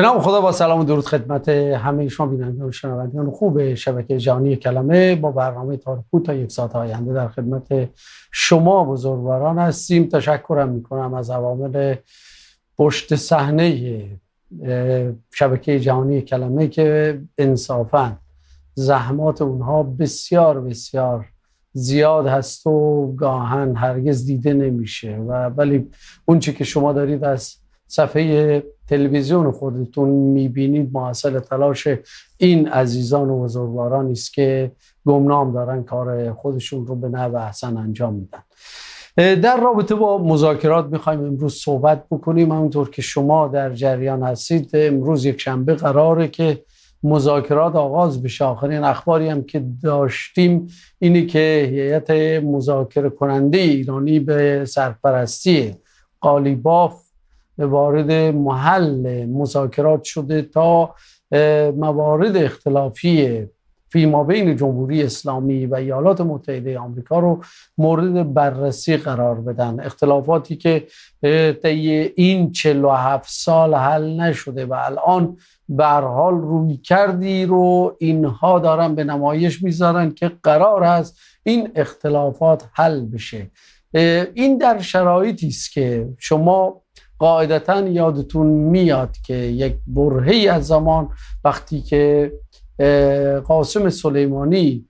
نام خدا، با سلام و درود خدمت همه شما بینندگان و شنوندگان خوب شبکه جهانی کلمه. با برنامه تاریخی تا یک ساعت آینده در خدمت شما بزرگواران هستیم. تشکرم میکنم از عوامل پشت صحنه شبکه جهانی کلمه که انصافاً زحمات اونها بسیار بسیار زیاد هست و گاهن هرگز دیده نمیشه، ولی اون چی که شما دارید از صفحه تلویزیون خودتون میبینید محصل تلاش این عزیزان و بزرگوارانی است که گمنام دارن کار خودشون رو به نحو احسن انجام میدن. در رابطه با مذاکرات میخوایم امروز صحبت بکنیم. همونطور که شما در جریان هستید، امروز یک شنبه قراره که مذاکرات آغاز بشه. آخرین اخباری هم که داشتیم اینه که هیئت مذاکره کننده ایرانی به سرپرستی قالیباف وارد محل مذاکرات شده تا موارد اختلافی فی مابین جمهوری اسلامی و ایالات متحده آمریکا رو مورد بررسی قرار بدن. اختلافاتی که طی این 47 سال حل نشده و الان به هر حال روی کردی رو اینها دارن به نمایش میذارن که قرار است این اختلافات حل بشه. این در شرایطی است که شما قاعدتاً یادتون میاد که یک برهه‌ای از زمان وقتی که قاسم سلیمانی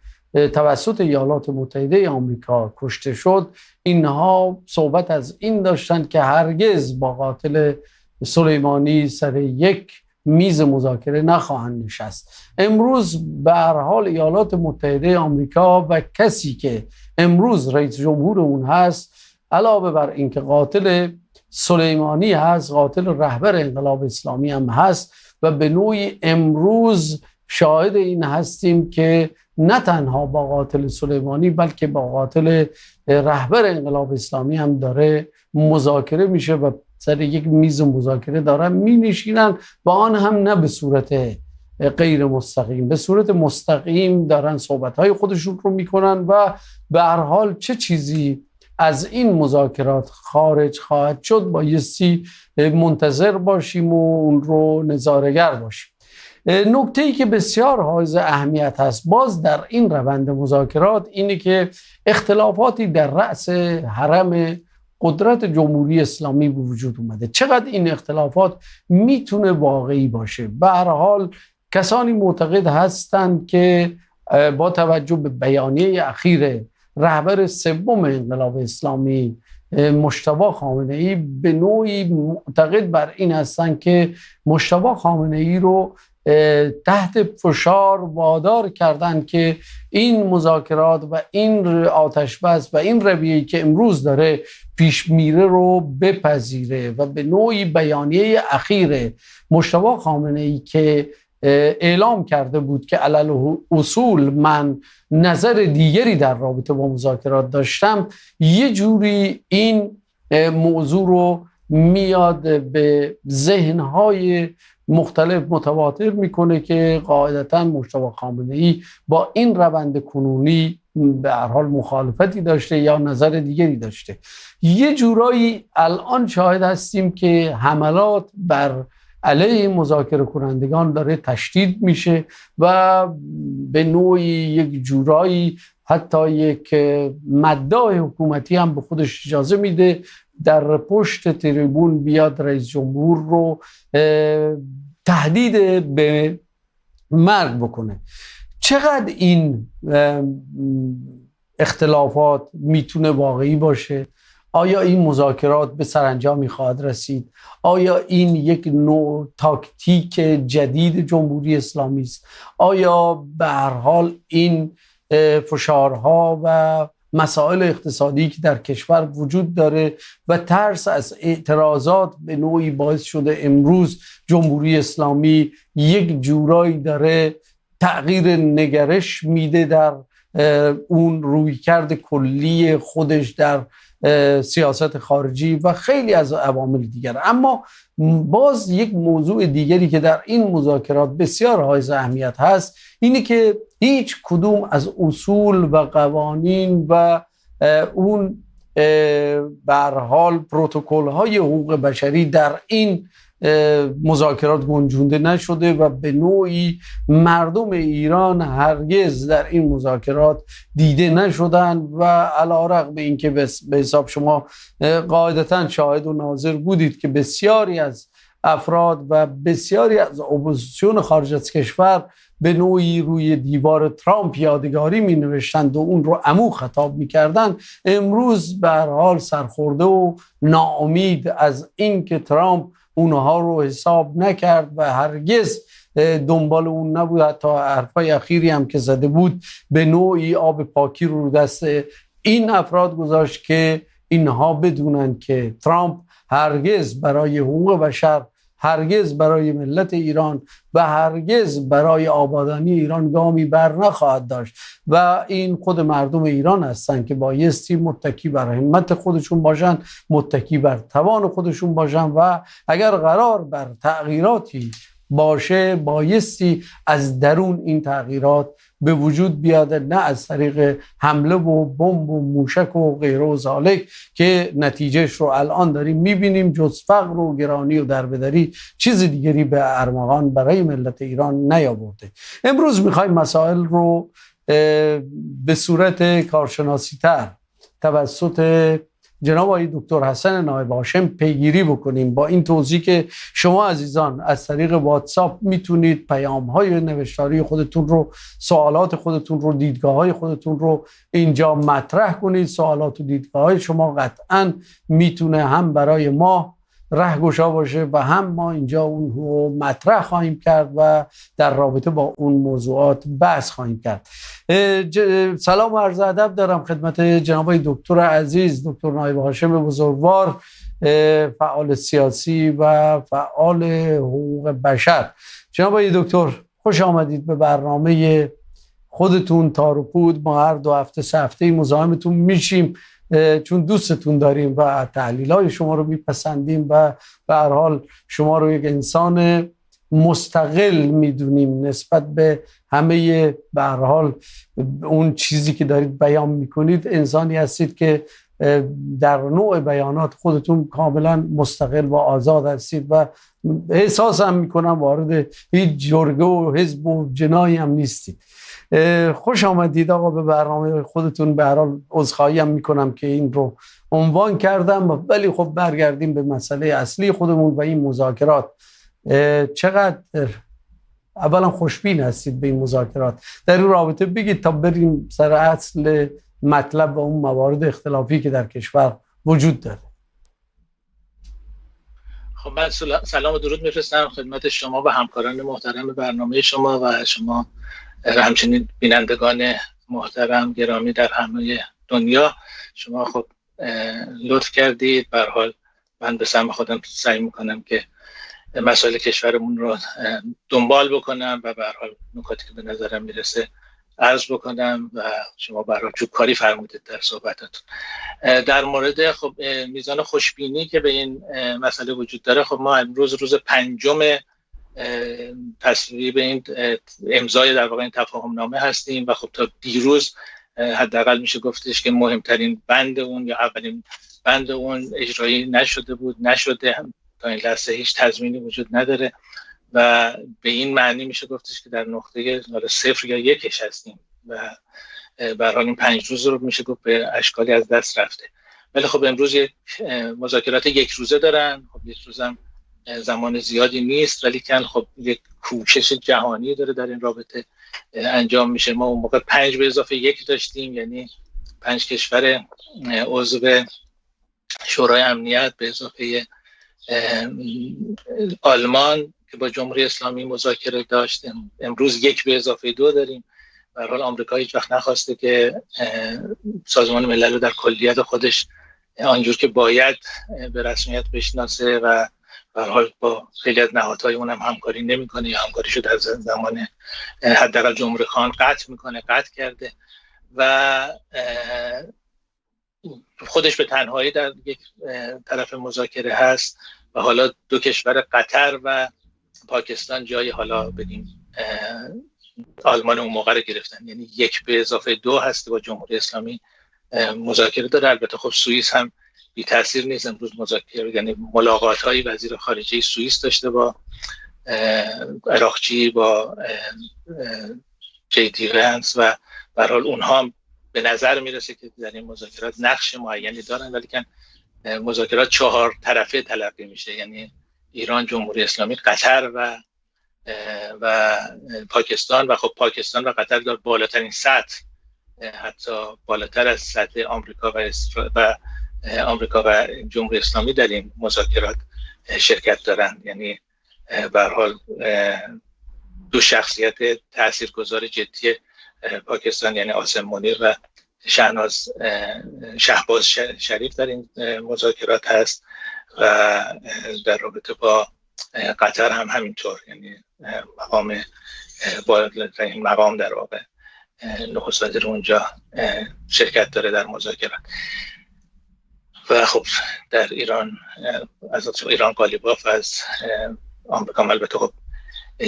توسط ایالات متحده آمریکا کشته شد، اینها صحبت از این داشتن که هرگز با قاتل سلیمانی سر یک میز مذاکره نخواهند نشست. امروز به هر حال ایالات متحده آمریکا و کسی که امروز رئیس جمهور اون هست، علاوه بر اینکه قاتل سلیمانی هست، قاتل رهبر انقلاب اسلامی هم هست و به نوعی امروز شاهد این هستیم که نه تنها با قاتل سلیمانی بلکه با قاتل رهبر انقلاب اسلامی هم داره مذاکره میشه و سر یک میز مذاکره دارن می نشینن و آن هم نه به صورت غیر مستقیم، به صورت مستقیم دارن صحبتهای خودشون رو میکنن و به هر حال چه چیزی از این مذاکرات خارج خواهد شد بایستی منتظر باشیم و اون رو نظاره‌گر باشیم. نکته‌ای که بسیار حائز اهمیت هست باز در این روند مذاکرات اینه که اختلافاتی در رأس حرم قدرت جمهوری اسلامی به وجود اومده. چقدر این اختلافات میتونه واقعی باشه؟ به هر حال کسانی معتقد هستند که با توجه به بیانیه اخیر رهبر سوم انقلاب اسلامی مجتبی خامنه‌ای به نوعی معتقد بر این هستند که مجتبی خامنه‌ای رو تحت فشار وادار کردند که این مذاکرات و این آتش بس و این رویه‌ای که امروز داره پیش میره رو بپذیره و به نوعی بیانیه اخیر مجتبی خامنه‌ای که اعلام کرده بود که علل اصول من نظر دیگری در رابطه با مذاکرات داشتم، یه جوری این موضوع رو میاد به ذهنهای مختلف متواتر میکنه که قاعدتاً مجتبی خامنه‌ای با این روند کنونی به هر حال مخالفتی داشته یا نظر دیگری داشته. یه جورایی الان شاهد هستیم که حملات بر علیه مذاکره کنندگان داره تشدید میشه و به نوعی یک جورایی حتی یک مداح حکومتی هم به خودش اجازه میده در پشت تریبون بیاد رئیس جمهور رو تهدید به مرگ بکنه. چقدر این اختلافات میتونه واقعی باشه؟ آیا این مذاکرات به سرانجامی خواهد رسید؟ آیا این یک نوع تاکتیک جدید جمهوری اسلامی است؟ آیا به هر حال این فشارها و مسائل اقتصادی که در کشور وجود داره و ترس از اعتراضات به نوعی باعث شده امروز جمهوری اسلامی یک جورایی داره تغییر نگرش میده در اون رویکرد کلی خودش در سیاست خارجی و خیلی از عوامل دیگر؟ اما باز یک موضوع دیگری که در این مذاکرات بسیار حائز اهمیت هست اینه که هیچ کدوم از اصول و قوانین و اون به هر حال پروتکل های حقوق بشری در این مذاکرات گنجونده نشده و به نوعی مردم ایران هرگز در این مذاکرات دیده نشدن و علی‌رغم اینکه به حساب شما قاعدتاً شاهد و ناظر بودید که بسیاری از افراد و بسیاری از اپوزیسیون خارج از کشور به نوعی روی دیوار ترامپ یادگاری می نوشتند و اون رو عمو خطاب می کردن، امروز به هر حال سرخورده و ناامید از این که ترامپ اونها رو حساب نکرد و هرگز دنبال اون نبود، حتی حرفای اخیری هم که زده بود به نوعی آب پاکی رو دست این افراد گذاشت که اینها بدونن که ترامپ هرگز برای حقوق بشر، هرگز برای ملت ایران و هرگز برای آبادانی ایران گامی بر نخواهد داشت و این خود مردم ایران هستن که بایستی متکی بر همت خودشون باشن، متکی بر توان خودشون باشن و اگر قرار بر تغییراتی باشه بایستی از درون این تغییرات به وجود بیاد، نه از طریق حمله و بمب و موشک و غیره و ذالک که نتیجهش رو الان داریم میبینیم. جز فقر و گرانی و دربدری چیز دیگری به ارمغان برای ملت ایران نیاورده. امروز میخوایم مسائل رو به صورت کارشناسی تر توسط جناب آقای دکتر حسن نایب هاشم پیگیری بکنیم، با این توضیح که شما عزیزان از طریق واتساپ میتونید پیام‌های نوشتاری خودتون رو، سوالات خودتون رو، دیدگاه‌های خودتون رو اینجا مطرح کنید. سوالات و دیدگاه‌های شما قطعاً میتونه هم برای ما رهگشا باشه و هم ما اینجا اون رو مطرح خواهیم کرد و در رابطه با اون موضوعات بحث خواهیم کرد. سلام و عرض ادب دارم خدمت جناب دکتر عزیز، دکتر نایب هاشم بزرگوار، فعال سیاسی و فعال حقوق بشر. جناب دکتر خوش آمدید به برنامه خودتون تار و پود. ما هر 2 هفته 3 هفته مزاحمتون میشیم چون دوستتون داریم و تحلیل‌های شما رو میپسندیم و به هر حال شما رو یک انسان مستقل میدونیم نسبت به همه به هر حال اون چیزی که دارید بیان میکنید. انسانی هستید که در نوع بیانات خودتون کاملا مستقل و آزاد هستید و احساس هم میکنم وارد هیچ جرگه و حزب و جنایی هم نیستید. خوش آمدید آقا به برنامه خودتون. به هر حال عذرخواهی هم میکنم که این رو عنوان کردم، ولی خب برگردیم به مسئله اصلی خودمون و این مذاکرات. چقدر اولا خوشبین هستید به این مذاکرات؟ در این رابطه بگید تا بریم سر اصل مطلب و اون موارد اختلافی که در کشور وجود داره. خب من سلام و درود میفرستم خدمت شما و همکاران محترم برنامه شما و شما همچنین بینندگان محترم گرامی در همه دنیا. شما خب لطف کردید. به هر حال من به سهم خودم سعی میکنم که مسائل کشورمون رو دنبال بکنم و به هر حال نکاتی که به نظرم میرسه عرض بکنم و شما به هر حال چوبکاری فرمودید در صحبتاتون. در مورد خب میزان خوشبینی که به این مسئله وجود داره، خب ما امروز روز 5 تصویب این امضای در واقع این تفاهم نامه هستیم و خب تا دیروز حداقل میشه گفتش که مهمترین بند اون یا اولین بند اون اجرایی نشده تا این لحظه هیچ تضمینی وجود نداره و به این معنی میشه گفتش که در نقطه 0 یا 1 هستیم و به هر حال این 5 روز رو میشه گفت به اشکالی از دست رفته. ولی خب امروز یک مذاکرات 1 روزه دارن. خب 1 روزم زمان زیادی نیست، ولی کن خب یک کوشش جهانی داره در این رابطه انجام میشه. ما اون موقع 5 به اضافه 1 داشتیم، یعنی 5 کشور عضو شورای امنیت به اضافه آلمان که با جمهوری اسلامی مذاکره داشتیم. امروز 1 به اضافه 2 داریم. به هر حال آمریکا هیچ وقت نخواسته که سازمان ملل رو در کلیت خودش آنجور که باید به رسمیت بشناسه و به هر حال با خیلی از نهادهای اونم همکاری نمیکنه یا همکاریشو در زمان حداقل جمهوری خان قطع کرده و خودش به تنهایی در یک طرف مذاکره هست و حالا 2 کشور قطر و پاکستان جای حالا بگیم آلمان اون موقع رو گرفتن، یعنی 1 به اضافه 2 هست با جمهوری اسلامی مذاکره داره. البته خب سوئیس هم بی تاثیر نیست. امروز مذاکره یعنی ملاقات های وزیر خارجه سوئیس داشته با عراقچی، با جی دی ونس و به هر حال اونها به نظر میرسه که در این مذاکرات نقش معینی دارن، ولی که مذاکرات 4 طرفه تلقی میشه، یعنی ایران، جمهوری اسلامی، قطر و پاکستان. و خب پاکستان و قطر در بالاترین سطح، حتی بالاتر از سطح آمریکا و جمهوری اسلامی در این مذاکرات شرکت دارن. یعنی به هر حال دو شخصیت تاثیرگذار جدی پاکستان یعنی عاصم منیر و شهباز شریف در این مذاکرات هست و در رابطه با قطر هم همینطور، یعنی بالاترین مقام در واقع نخست وزیر اونجا شرکت داره در مذاکرات. و خب در ایران از ایران قالیباف، از آمریکا البته خب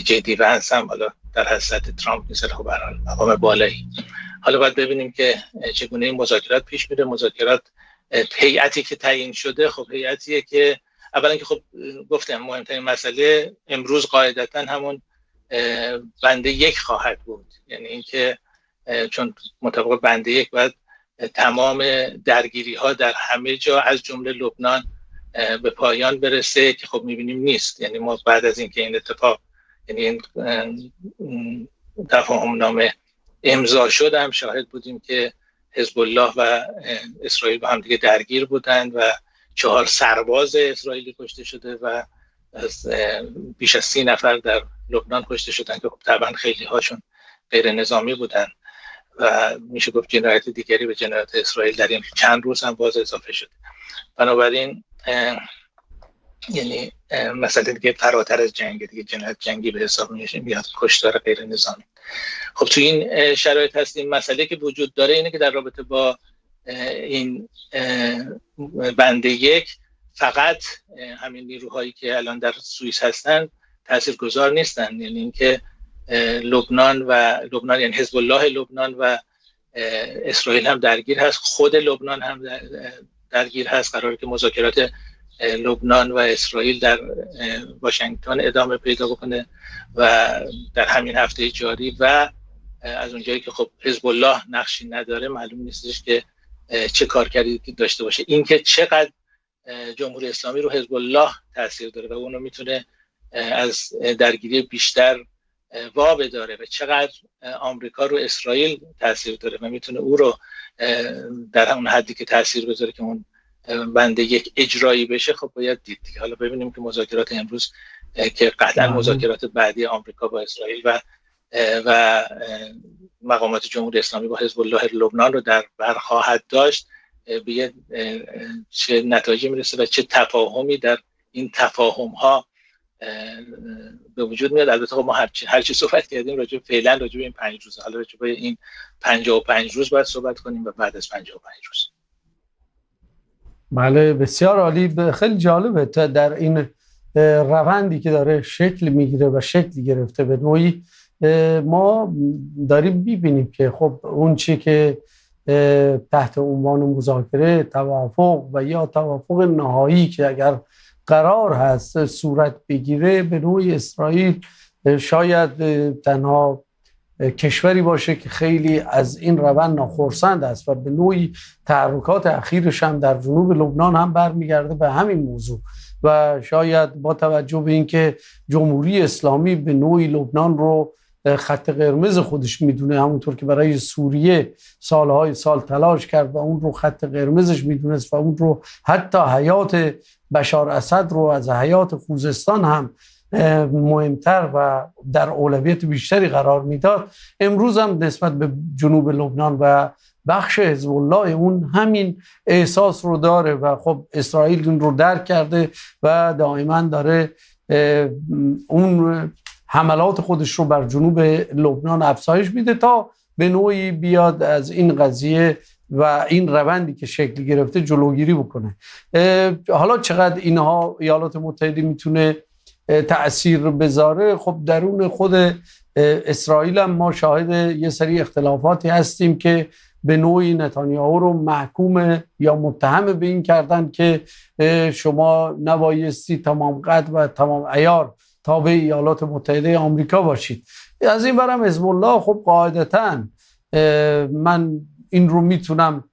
جی دی ونس هم حالا در حضرت ترامپ نیست، خب به هر حال مقام بالایی. حالا باید ببینیم که چگونه این مذاکرات پیش میره. مذاکرات هیئتی که تعیین شده، خب هیئتیه که اولا که خب گفتم مهمترین مسئله امروز قاعدتا همون بنده 1 خواهد بود، یعنی اینکه چون مطابق بنده 1 باید تمام درگیری ها در همه جا از جمله لبنان به پایان برسه که خب میبینیم نیست. یعنی ما بعد از اینکه این اتفاق، یعنی این تفاهم نامه امضا شد، هم شاهد بودیم که حزب الله و اسرائیل با هم دیگه درگیر بودند و 4 سرباز اسرائیلی کشته شده و بیش از 30 نفر در لبنان کشته شدن که خب طبعا خیلی هاشون غیر نظامی بودن و میشه گفت جنایت دیگری به جنایت اسرائیل در این چند روز هم باز اضافه شده. بنابراین یعنی مسئله دیگه فراتر از جنگ، دیگه جنایت جنگی به حساب میاد، کشتار غیر نظامی. خب تو این شرایط هستیم. مسئله که وجود داره اینه که در رابطه با این بنده 1 فقط همین نیروهایی که الان در سوئیس هستن تاثیرگذار نیستن، یعنی اینکه لبنان یعنی حزب الله لبنان و اسرائیل هم درگیر هست، خود لبنان هم درگیر هست. قراره که مذاکرات لبنان و اسرائیل در واشنگتن ادامه پیدا بکنه و در همین هفته جاری و از اونجایی که خب حزب الله نقشی نداره معلوم نیستش که چه کارکردی داشته باشه. اینکه چقدر جمهوری اسلامی رو حزب الله تاثیر داره و اونو میتونه از درگیری بیشتر وا بداره و چقدر آمریکا رو اسرائیل تاثیر داره و میتونه او رو در اون حدی که تاثیر بذاره که اون بنده 1 اجرایی بشه، خب باید دید دیگه. حالا ببینیم که مذاکرات امروز که قطعا مذاکرات بعدی آمریکا با اسرائیل و مقامات جمهوری اسلامی با حزب الله لبنان رو در بر خواهد داشت، به چه نتایجی میرسه و چه تفاهمی در این تفاهم ها به وجود میاد. البته خب ما هر چی صحبت کردیم فعلا راجع به این 5 روز، حالا راجع به این 55 روز باید صحبت کنیم و بعد از 55 روز. بله بسیار عالی. خیلی جالبه تا در این روندی که داره شکل میگیره و شکل گرفته به نوعی ما داریم میبینیم که خب اون چی که تحت عنوان مذاکره، توافق و یا توافق نهایی که اگر قرار هست صورت بگیره، به نوعی اسرائیل شاید تنها کشوری باشه که خیلی از این روند ناخرسند است و به نوعی تحرکات اخیرش هم در جنوب لبنان هم برمیگرده به همین موضوع و شاید با توجه به اینکه جمهوری اسلامی به نوعی لبنان رو خط قرمز خودش میدونه، همونطور که برای سوریه سالهای سال تلاش کرد و اون رو خط قرمزش میدونست و اون رو حتی حیات بشار اسد رو از حیات خوزستان هم مهمتر و در اولویت بیشتری قرار میداد، امروز هم نسبت به جنوب لبنان و بخش حزب الله اون همین احساس رو داره و خب اسرائیل اون رو درک کرده و دائما داره اون حملات خودش رو بر جنوب لبنان افزایش میده تا به نوعی بیاد از این قضیه و این روندی که شکل گرفته جلوگیری بکنه. حالا چقدر اینها ایالات متحده میتونه تأثیر بذاره؟ خب درون خود اسرائیل هم ما شاهد یه سری اختلافاتی هستیم که به نوعی نتانیاهو رو محکوم یا متهم به این کردن که شما نبایستی تمام قد و تمام عیار تابع ایالات متحده آمریکا باشید. از این برم حزب الله خب قاعدتاً من این رو میتونم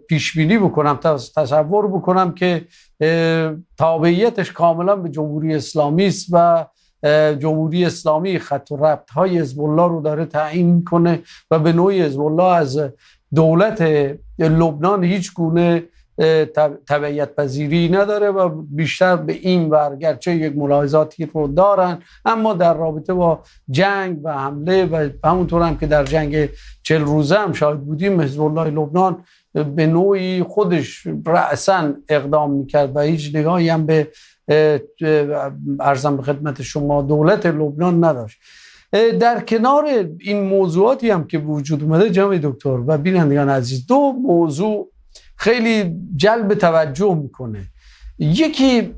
پیش بینی بکنم، تصور بکنم که تابعیتش کاملا به جمهوری اسلامی است و جمهوری اسلامی خط و ربط های حزب الله رو داره تعیین میکنه و به نوعی حزب الله از دولت لبنان هیچ گونه تبعیت پذیری نداره و بیشتر به این ور گرچه یک ملاحظاتی رو دارن، اما در رابطه با جنگ و حمله و همونطور هم که در جنگ 40 روزه هم شاهد بودیم، حزب الله لبنان به نوعی خودش رأساً اقدام میکرد و هیچ نگاهی هم به عرضم به خدمت شما دولت لبنان نداشت. در کنار این موضوعاتی هم که وجود اومده جناب دکتر و بینندگان عزیز، دو موضوع خیلی جلب توجه میکنه. یکی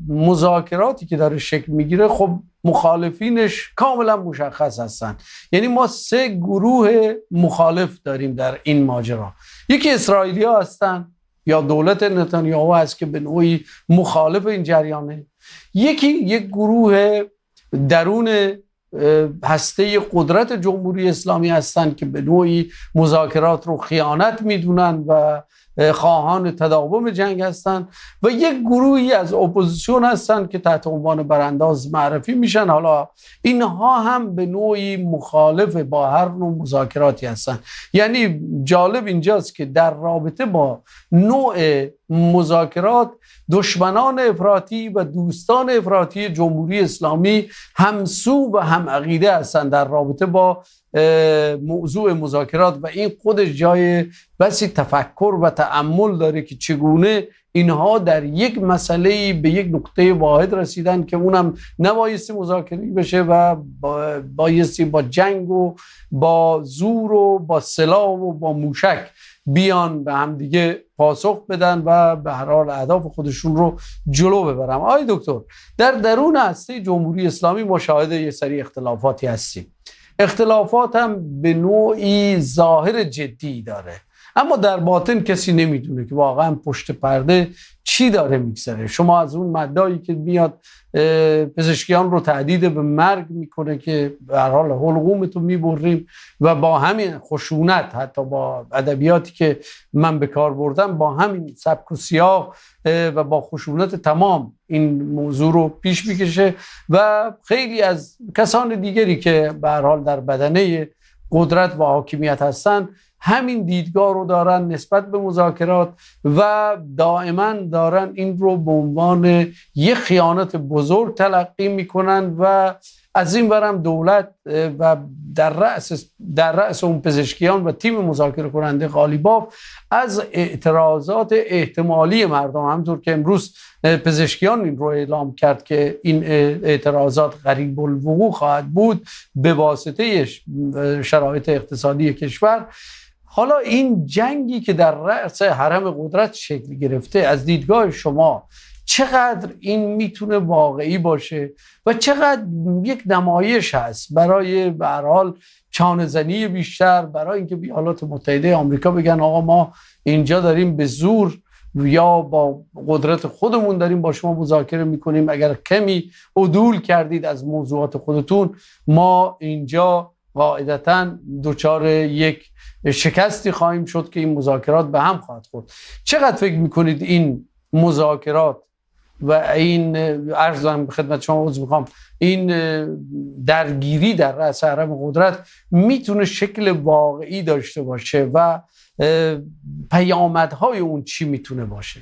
مذاکراتی که داره شکل میگیره، خب مخالفینش کاملا مشخص هستن، یعنی ما 3 گروه مخالف داریم در این ماجرا. یکی اسرائیلی ها هستن یا دولت نتانیاهو هست که به نوعی مخالف این جریانه، یکی یک گروه درون هسته قدرت جمهوری اسلامی هستند که به نوعی مذاکرات رو خیانت میدونن و خواهان تداوم جنگ هستند، و یک گروهی از اپوزیسیون هستند که تحت عنوان برانداز معرفی میشن. حالا اینها هم به نوعی مخالف با هر نوع مذاکراتی هستند. یعنی جالب اینجاست که در رابطه با نوع مذاکرات دشمنان افراطی و دوستان افراطی جمهوری اسلامی همسو و هم عقیده هستند در رابطه با موضوع مذاکرات، و این خودش جای بسی تفکر و تأمل داره که چگونه اینها در یک مسئله به یک نقطه واحد رسیدن که اونم نبایستی مذاکره بشه و بایستی با جنگ و با زور و با سلاح و با موشک بیان به هم دیگه پاسخ بدن و به هر حال اهداف خودشون رو جلو ببرن. آقای دکتر، در درون هسته جمهوری اسلامی مشاهده یه سری اختلافاتی هستیم. اختلافات هم به نوعی ظاهر جدی داره، اما در باطن کسی نمیدونه که واقعا پشت پرده چی داره میگذره. شما از اون مدعی که میاد پزشکیان رو تهدید به مرگ میکنه که به هر حال حلقومتو میبریم، و با همین خشونت، حتی با ادبیاتی که من به کار بردم، با همین سبک و سیاق و با خشونت تمام این موضوع رو پیش میکشه، و خیلی از کسان دیگری که به هر حال در بدنه قدرت و حاکمیت هستن همین دیدگاه رو دارن نسبت به مذاکرات و دائما دارن این رو به عنوان یک خیانت بزرگ تلقی میکنن، و از این برم دولت و در رأس اون پزشکیان و تیم مذاکره کننده قالیباف از اعتراضات احتمالی مردم، همونطور که امروز پزشکیان این رو اعلام کرد که این اعتراضات قریب الوقوع خواهد بود به واسطه شرایط اقتصادی کشور. حالا این جنگی که در رأس حرم قدرت شکل گرفته، از دیدگاه شما چقدر این میتونه واقعی باشه و چقدر یک نمایش هست برای به هر حال چانه‌زنی بیشتر، برای اینکه ایالات متحده آمریکا بگن آقا ما اینجا داریم به زور یا با قدرت خودمون داریم با شما مذاکره میکنیم، اگر کمی عدول کردید از موضوعات خودتون ما اینجا قاعدتاً دچار یک شکستی خواهیم شد که این مذاکرات به هم خواهد خورد. چقدر فکر میکنید این مذاکرات و این عرضم به خدمت شما میخوام این درگیری در رأس حرم قدرت میتونه شکل واقعی داشته باشه و پیامدهای اون چی میتونه باشه؟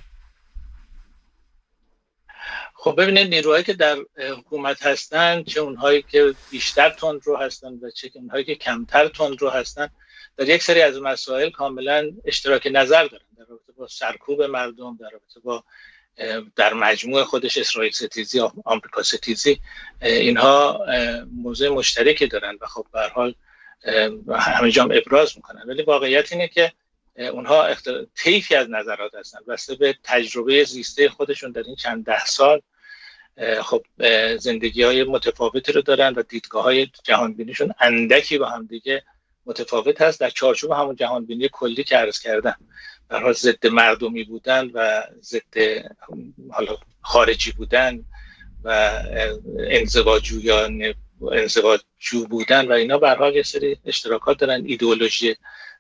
خب ببینید، نیروهایی که در حکومت هستن، چه اونهایی که بیشتر تندرو هستن و چه اونهایی که کمتر تندرو هستن، در یک سری از مسائل کاملا اشتراک نظر دارن در رابطه با سرکوب مردم، در رابطه با در مجموع خودش اسرائیل ستیزی، آمریکا ستیزی. اینها موضوع مشترکی دارن و خب به هر حال همه جا ابراز میکنن، ولی واقعیت اینه که اونها طیفی از نظرات هستن بسته به تجربه زیسته خودشون در این چند ده سال. خب زندگی های متفاوتی رو دارن و دیدگاه های جهانبینیشون اندکی با هم دیگه متفاوت هست در چارچوب همون جهانبینی کلی که عرض کردم. به هر حال ضد مردمی بودن و ضد حالا خارجی بودن و انزواجو بودن و اینا به هر حال یه سری اشتراکات دارن، ایدئولوژی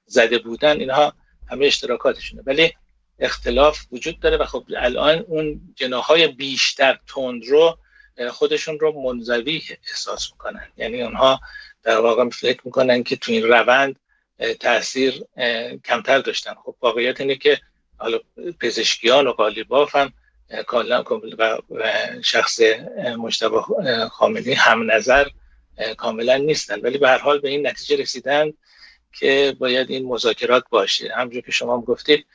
زده بودن، اینها همه اشتراکاتشونه، ولی اختلاف وجود داره و خب الان اون جناح‌های بیشتر تندرو خودشون رو منزوی احساس میکنن، یعنی اونها در واقع فکر میکنن که تو این روند تأثیر کمتر داشتن. خب واقعیت اینه که حالا پزشکیان و قالیباف هم کاملا و شخص مجتبی خامنه‌ای هم نظر کاملا نیستن، ولی به هر حال به این نتیجه رسیدن که باید این مذاکرات باشه. همونجور که شما هم گفتید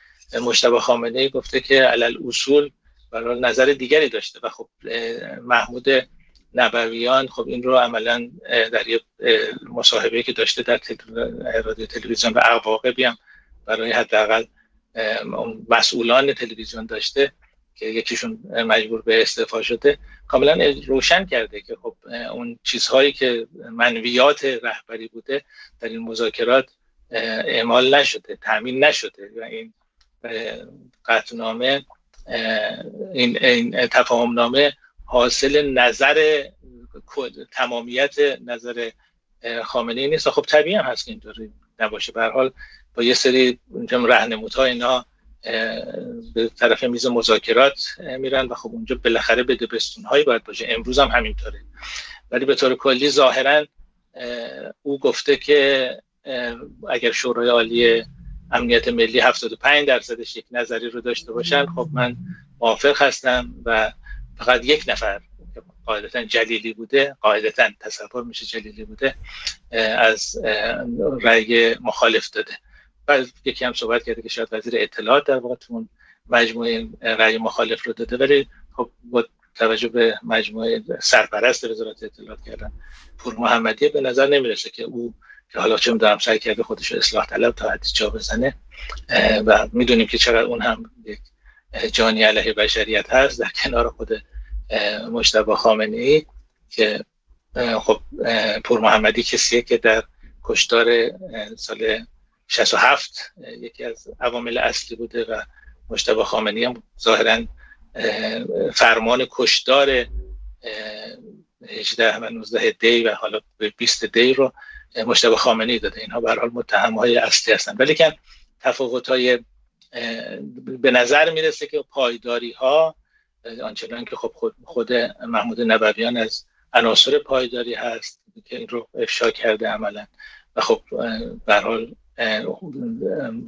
مجتبی خامنه‌ای گفته که علل اصول برای نظر دیگری داشته و خب محمود نبویان خب این رو عملا در یک مصاحبه‌ای که داشته در رادیو تلویزیون و اقواقبی هم برای حداقل مسئولان تلویزیون داشته که یکیشون مجبور به استعفا شده، کاملا روشن کرده که خب اون چیزهایی که منویات رهبری بوده در این مذاکرات اعمال نشده، تامین نشده و این قطعنامه، این تفاهمنامه حاصل نظر تمامیت نظر خامنه‌ای نیست. خب طبیعی هم هست که اینطوری نباشه. به هر حال با یه سری راهنمودها اینا به طرف میز مذاکرات میرن و خب اونجا بالاخره بدبستون‌هایی باید باشه. امروز هم همینطوره، ولی به طور کلی ظاهراً او گفته که اگر شورای عالی امنیت ملی 75% یک نظری رو داشته باشن خب من موافق هستم و فقط یک نفر که قاعدتاً جلیلی بوده، قاعدتاً تصور میشه جلیلی بوده، از رأی مخالف داده. بعد یکی هم صحبت کرده که شاید وزیر اطلاعات در واقع تو مجموعه رأی مخالف رو داده، ولی خب با توجه به مجموعه سرپرست وزارت اطلاعات کردن پور محمدی به نظر نمیرسه که او که حالا چه می‌دونم سعی کرده خودش رو اصلاح طلب تا حدی جا بزنه و میدونیم که چقدر اون هم یک جانی علیه بشریت هست در کنار خود مجتبی خامنه‌ای که خب پور محمدی کسیه که در کشتار سال 67 یکی از عوامل اصلی بوده و مجتبی خامنه‌ای هم ظاهراً فرمان کشتار 18 و 19 دی و حالا به 20 دی رو مجتبی خامنه‌ای داده. اینها به هر حال متهم‌های اصلی هستند، ولی که تفاوت‌های به نظر میرسه که پایداری‌ها آنچنان که خب خود محمود نبویان از عناصر پایداری هست که این رو افشا کرده عملاً و خب به هر حال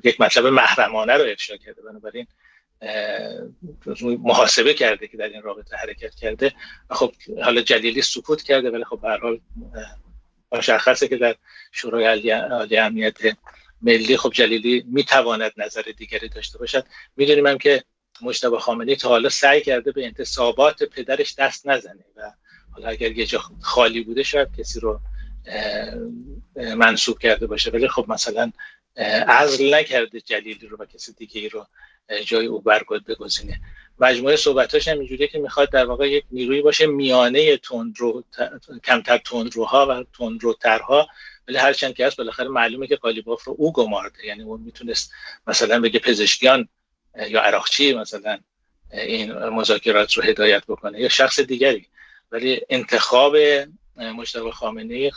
یک مطلب محرمانه رو افشا کرده، بنابراین محاسبه کرده که در این رابطه حرکت کرده و خب حالا جلیلی سکوت کرده، ولی خب به هر حال مشخصه که در شورای عالی امنیت ملی خب جلیلی میتواند نظر دیگری داشته باشد. میدونیم هم که مجتبی خامنه‌ای تا حالا سعی کرده به انتصابات پدرش دست نزنه و حالا اگر یه جا خالی بوده شاید کسی رو منصوب کرده باشه، ولی خب مثلا عزل نکرده جلیلی رو و کسی دیگه‌ای رو جای او بگزینه. مجموعه صحبتاش هم اینجوریه که میخواد در واقع یک نیروی باشه میانه تندرو، کمتر تندروها و تندروترها، ولی هرچند که هست بالاخره معلومه که قالیباف رو او گمارده، یعنی اون میتونست مثلا بگه پزشکیان یا عراقچی مثلا این مذاکرات رو هدایت بکنه یا شخص دیگری، ولی انتخاب مجتبی خامنه‌ای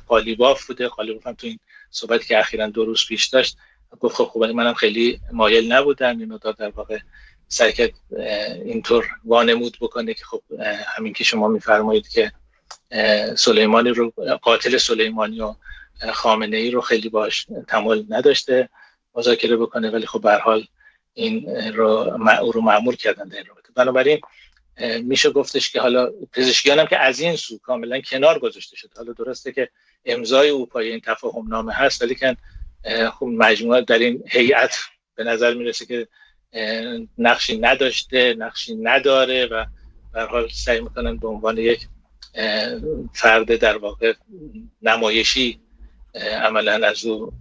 قالیباف بوده. قالیباف هم تو این صحبتی که اخیراً 2 روز پیش داشت گفت خب ولی منم خیلی مایل نبودم، اینو در واقع سعی کرد اینطور وانمود بکنه که خب همین که شما میفرمایید که سلیمانی رو، قاتل سلیمانی و خامنه‌ای رو خیلی باش تمایل نداشته مذاکره بکنه، ولی خب به هر حال این رو مأمور کردن در این رابطه. بنابراین میشه گفتش که حالا پزشکیان هم که از این سو کاملا کنار گذاشته شده. حالا درسته که امضای او پای این تفاهم نامه هست، ولی که خب مجموعه در این هیئت به نظر میرسه که نقشی نداشته، نقشی نداره و به هر حال سعی میکنن به عنوان یک فرد در واقع نمایشی عملا از او،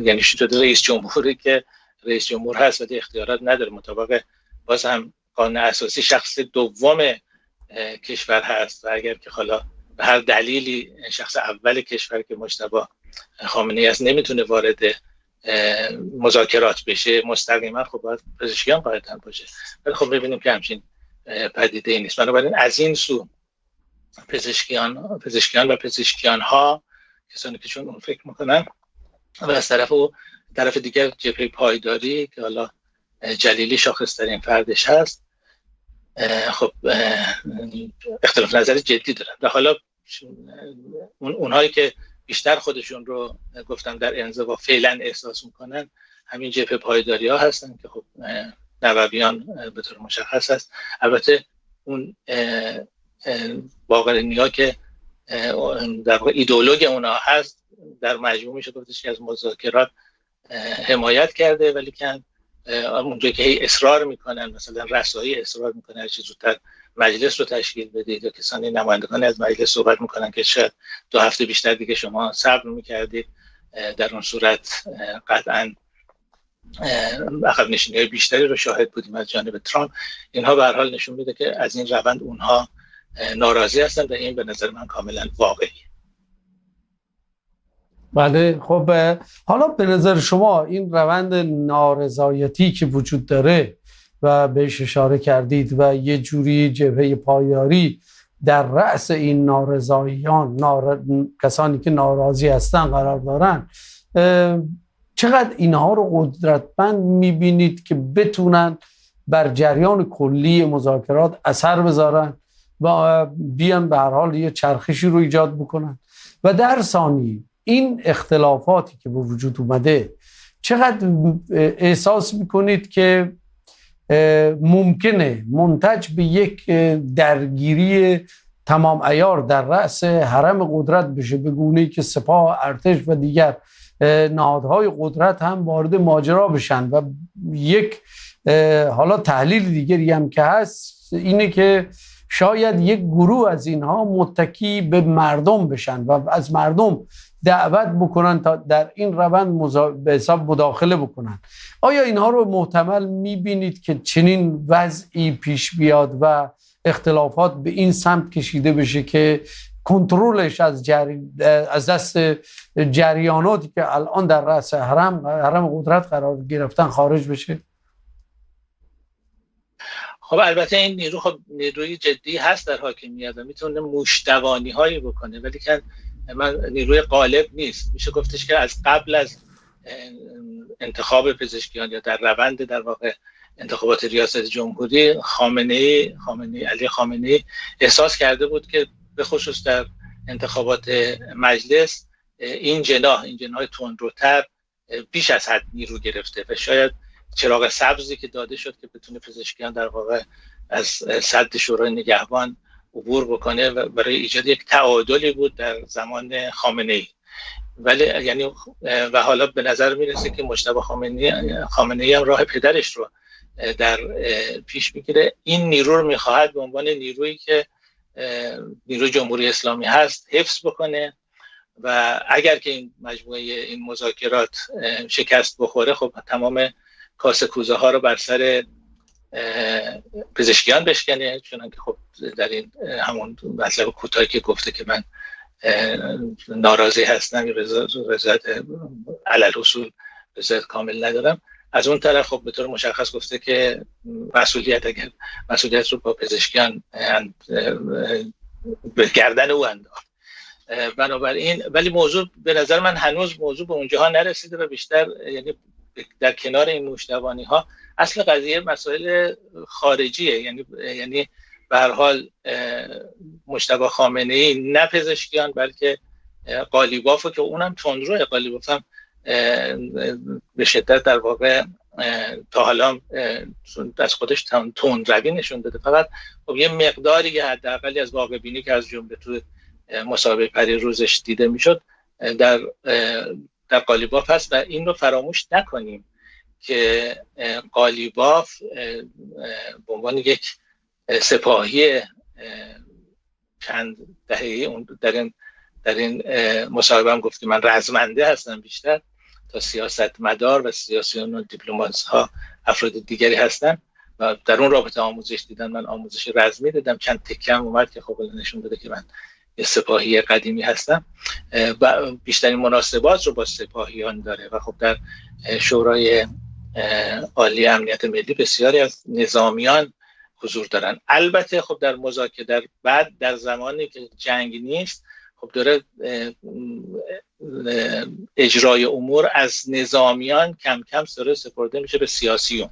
یعنی شده رئیس جمهوری که رئیس جمهور هست ولی اختیارات نداره، مطابق باز هم قانون اساسی شخص دوم کشور هست و اگر که حالا به هر دلیلی شخص اول کشور که مجتبی خامنه‌ای است نمیتونه وارد مذاکرات بشه مستقیما، خب باید پزشکیان قاعدتاً باشه. ولی خب ببینیم که همچین پدیده ای نیست. بنابراین از این سو پزشکیان و پزشکیان ها کسانی که چون اون فکر میکنن، و از طرف دیگر جبهه پایداری که حالا جلیلی شاخص‌ترین فردش هست، خب اختلاف نظر جدی دارن. و حالا اونهایی که بیشتر خودشون رو گفتم در انزوا فعلا احساس میکنن همین جبهه پایداری ها هستن که خب نوویان به طور مشخص هست. البته اون باقرینی‌ها که در واقع ایدئولوژی اونها هست در مجموع میشه گفتش که از مذاکرات حمایت کرده، ولی که اونجایی که هی اصرار میکنن، مثلا رسایی اصرار میکنن هر چه زودتر مجلس رو تشکیل بدید، یا کسانی نمایندگان از مجلس صحبت میکنن که شاید 2 هفته بیشتر دیگه شما صبر میکردید، در اون صورت قطعاً عقب نشینی بیشتری رو شاهد بودیم از جانب ترامپ. اینها به هر حال نشون میده که از این روند اونها ناراضی هستن و این به نظر من کاملا واقعیه. بله، خب حالا به نظر شما این روند نارضایتی که وجود داره و بهش اشاره کردید و یه جوری جبهه پایداری در رأس این نارضاییان، کسانی که ناراضی هستن قرار دارن، چقدر اینها رو قدرتمند میبینید که بتونن بر جریان کلی مذاکرات اثر بذارن و بیان به هر حال یه چرخشی رو ایجاد بکنن؟ و در ثانی این اختلافاتی که به وجود اومده چقدر احساس میکنید که ممکنه منتج به یک درگیری تمام عیار در رأس حرم قدرت بشه، به گونه‌ای که سپاه، ارتش و دیگر نهادهای قدرت هم وارد ماجرا بشن؟ و یک حالا تحلیل دیگری هم که هست اینه که شاید یک گروه از اینها متکی به مردم بشن و از مردم دعوت بکنن تا در این روند به حساب مداخله بکنن. آیا اینها رو محتمل میبینید که چنین وضعی پیش بیاد و اختلافات به این سمت کشیده بشه که کنترلش از دست جریاناتی که الان در رأس حرم قدرت قرار گرفتن خارج بشه؟ خب البته این نیرو نیروی جدی هست در حاکمیت و میتونه موش‌دوانی هایی بکنه، ولی که نیروی غالب نیست. میشه گفتش که از قبل از انتخاب پزشکیان یا در روند در واقع انتخابات ریاست جمهوری، علی خامنه‌ای احساس کرده بود که به خصوص در انتخابات مجلس این جناح تندروتر بیش از حد نیرو گرفته و شاید چراغ سبزی که داده شد که بتونه پزشکیان در واقع از سد شورای نگهبان عبور بکنه و برای ایجاد یک تعادلی بود در زمان خامنه‌ای. ولی یعنی و حالا به نظر میرسه که مجتبی خامنه‌ای هم راه پدرش رو در پیش میگیره. این نیرو رو میخواهد به عنوان نیرویی که نیروی جمهوری اسلامی هست حفظ بکنه و اگر که این مجموعه این مذاکرات شکست بخوره، خب تمام کاسه کوزه ها رو بر سر پزشکیان بشکنه، چونانکه خب در این همون مطلب کوتاهی که گفته که من ناراضی هستم، رضایت علی الاصول رضایت کامل ندارم. از اون طرف خب به طور مشخص گفته که مسئولیت رو با پزشکیان به گردن او انداخت. بنابراین ولی موضوع به نظر من هنوز موضوع به اونجاها نرسیده و بیشتر یعنی در کنار این موش‌دوانی ها اصل قضیه مسائل خارجیه. یعنی به هر حال مجتبی خامنه‌ای نه پزشکیان بلکه قالیباف که اونم تندرو، قالیباف هم به شدت در واقع تا حالا از خودش تندروی نشون داده. فقط خب یه مقداری حداقلی از واقع بینی که از جمله تو مسابقه پری روزش دیده میشد در قالیباف هست و این رو فراموش نکنیم که قالیباف به عنوان یک سپاهی چند دهه‌ای در این مصاحبه هم گفتیم من رزمنده هستم بیشتر تا سیاستمدار و سیاسیون و دیپلمات ها افراد دیگری هستن و در اون رابطه آموزش دیدن. من آموزش رزمی دیدم، چند تکه هم اومد که خب نشون بده که من سپاهی قدیمی هستم، بیشترین مناسبات رو با سپاهیان داره و خب در شورای عالی امنیت ملی بسیاری از نظامیان حضور دارن. البته خب در مذاکره بعد در زمانی که جنگ نیست خب داره اجرای امور از نظامیان کم کم سپرده میشه به سیاسیون.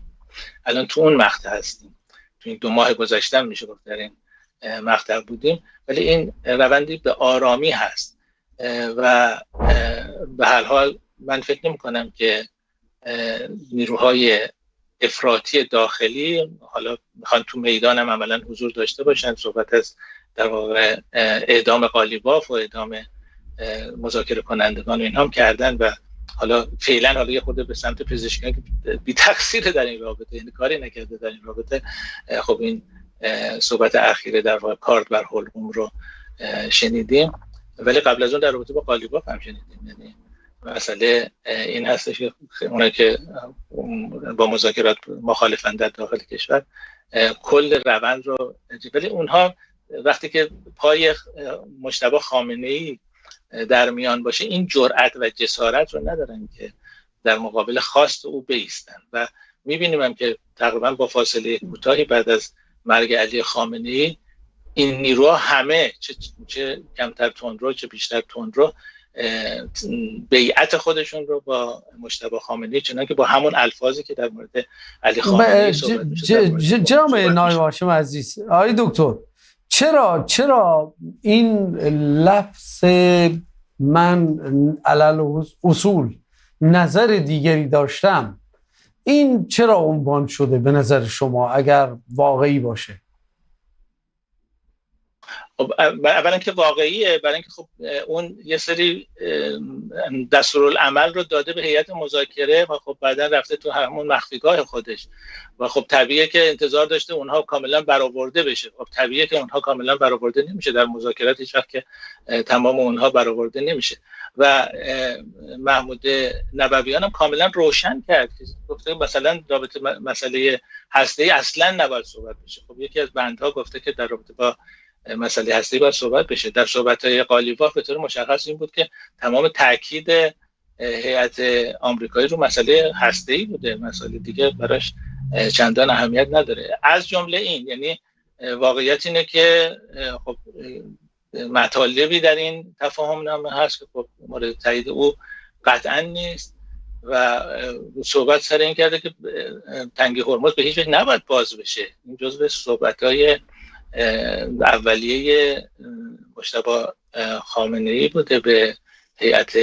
الان تو اون مقطع هستیم، تو این 2 ماه گذشته میشه گفت در این مقطع بودیم، ولی این روندی به آرامی هست و به هر حال من فکر نمی کنم که نیروهای افراطی داخلی حالا میخوان تو میدان هم عملا حضور داشته باشن. صحبت از در واقع اعدام قالیباف و اعدام مذاکره کنندگان و اینها هم کردن و حالا فعلا یه خود به سمت پزشکیان که بی تقصیر در این رابطه، یعنی کاری نکرده در این رابطه. خب این صحبت اخیره در واقع کارد بر حلقوم رو شنیدیم، ولی قبل از اون در رابطه با قالیباف هم شنیدیم. یعنی مسئله این هستش که اونایی که با مذاکرات مخالفن در داخل کشور کل روند رو، ولی اونها وقتی که پای مجتبی خامنه‌ای در میان باشه این جرأت و جسارت رو ندارن که در مقابل خواست او بایستن و می‌بینیم هم که تقریبا با فاصله کوتاهی بعد از مرگ علی خامنه‌ای این نیروها همه چه کمتر تندرو چه بیشتر تندرو بیعت خودشون رو با مجتبی خامنه‌ای چنانکه با همون الفاظی که در مورد علی خامنه‌ای صحبت میشه. جناب نایب هاشم عزیز، آقای دکتر، چرا این لفظ من علل اصول نظر دیگری داشتم، این چرا عنوان شده به نظر شما اگر واقعی باشه؟ خب اولا که واقعیه، برای اینکه خب اون یه سری دستورالعمل رو داده به هیئت مذاکره و خب بعدا رفته تو همون مخفیگاه خودش و خب طبیعیه که انتظار داشته اونها کاملا برآورده بشه. خب طبیعیه که اونها کاملا برآورده نمیشه در مذاکرات، هیچ وقت که تمام اونها برآورده نمیشه و محمود نبویان هم کاملا روشن کرد که گفته مثلا رابطه مسئله هسته‌ای اصلا نباید صحبت بشه. خب یکی از بندها گفته که در رابطه با مسئله هسته‌ای باید صحبت بشه. در صحبت‌های قالیباف به طور مشخص این بود که تمام تاکید هیئت آمریکایی رو مسئله هسته‌ای بوده، مسئله دیگه براش چندان اهمیت نداره. از جمله این، یعنی واقعیت اینه که خب مطالبی در این تفاهم نامه هست که خب مورد تایید او قطعا نیست و صحبت سر این کرده که تنگه هرمز به هیچ وجه نباید باز بشه. این جزو صحبت‌های اولیه مجتبی خامنه‌ای بوده به هیئت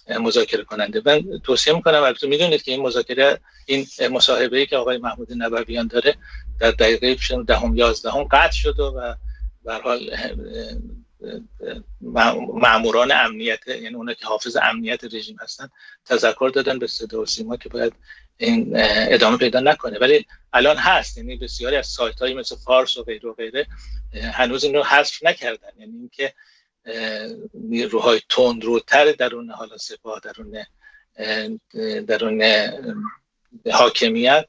مذاکره کننده. من توصیه میکنم، البته میدونید که این مذاکره، این مصاحبه‌ای که آقای محمود نبویان داره در دقیقه 10-11 قطع شد و به هر حال ماموران امنیت، یعنی اونها که حافظ امنیت رژیم هستن، تذکر دادن به صدا و سیما که باید این ادامه پیدا نکنه، ولی الان هست. یعنی بسیاری از سایت‌های مثل فارس و غیره و غیره هنوز این رو حذف نکردن. یعنی اینکه نیروهای تندروتر درون حالا سپاه، درون حاکمیت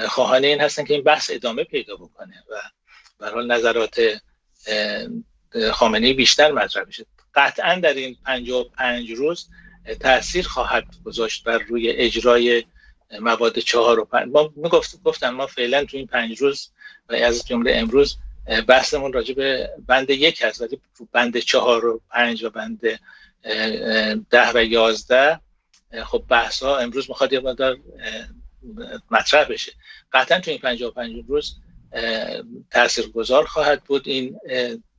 خواهان این هستن که این بحث ادامه پیدا بکنه و به هر حال نظرات خامنه‌ای بیشتر مطرح بشه. قطعا در این 55 روز تأثیر خواهد گذاشت بر روی اجرای مواد 4 و 5. ما گفتم ما فعلا تو این 5 روز و از جمله امروز بحثمون راجع به بند 1 هست، ولی بند 4 و 5 و بند 10 و 11 خب بحث ها امروز میخواد یه مقدار مطرح بشه. قطعا تو این 55 روز تاثیرگذار خواهد بود این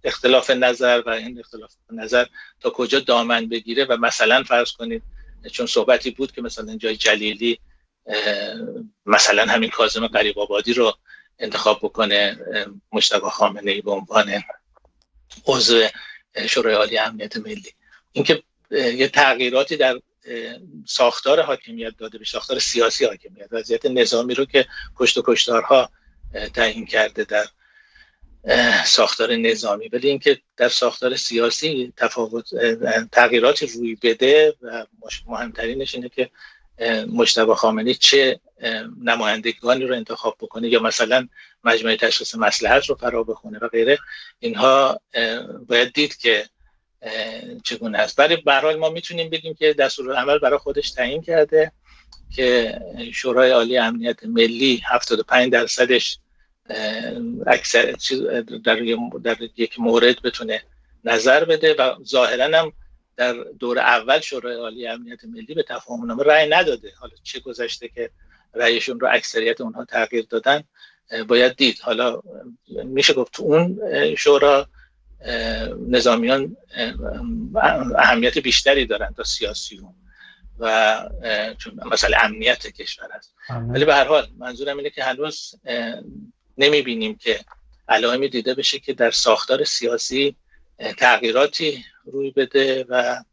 اختلاف نظر و این اختلاف نظر تا کجا دامن بگیره و مثلا فرض کنید چون صحبتی بود که مثلا جای جلیلی مثلا همین کاظم قریب‌آبادی رو انتخاب بکنه مجتبی خامنه‌ای به عنوان عضو شورای عالی امنیت ملی، اینکه یه تغییراتی در ساختار حاکمیت داده به ساختار سیاسی حاکمیت، وضعیت نظامی رو که کشت و کشتارها تعیین کرده در ساختار نظامی، ولی اینکه در ساختار سیاسی تغییراتی روی بده و مهمترینش اینه که مجتبی خامنه‌ای چه نمایندگانی رو انتخاب بکنه یا مثلا مجمع تشخیص مصلحت رو فرا بخونه و غیره. اینها باید دید که چگونه است. برای به هر حال ما میتونیم بگیم که دستورالعمل برای خودش تعیین کرده که شورای عالی امنیت ملی 75%ش اکثر در یک مورد بتونه نظر بده و ظاهرا هم در دور اول شورای عالی امنیت ملی به تفاهم‌نامه رأی نداده. حالا چه گذشته که رأیشون رو اکثریت اونها تغییر دادن باید دید. حالا میشه گفت تو اون شورا نظامیان اهمیت بیشتری دارن تا سیاسیون و چون مثلا امنیت کشور است. ولی به هر حال منظورم اینه که هنوز نمیبینیم که علائمی دیده بشه که در ساختار سیاسی تغییراتی روی بده و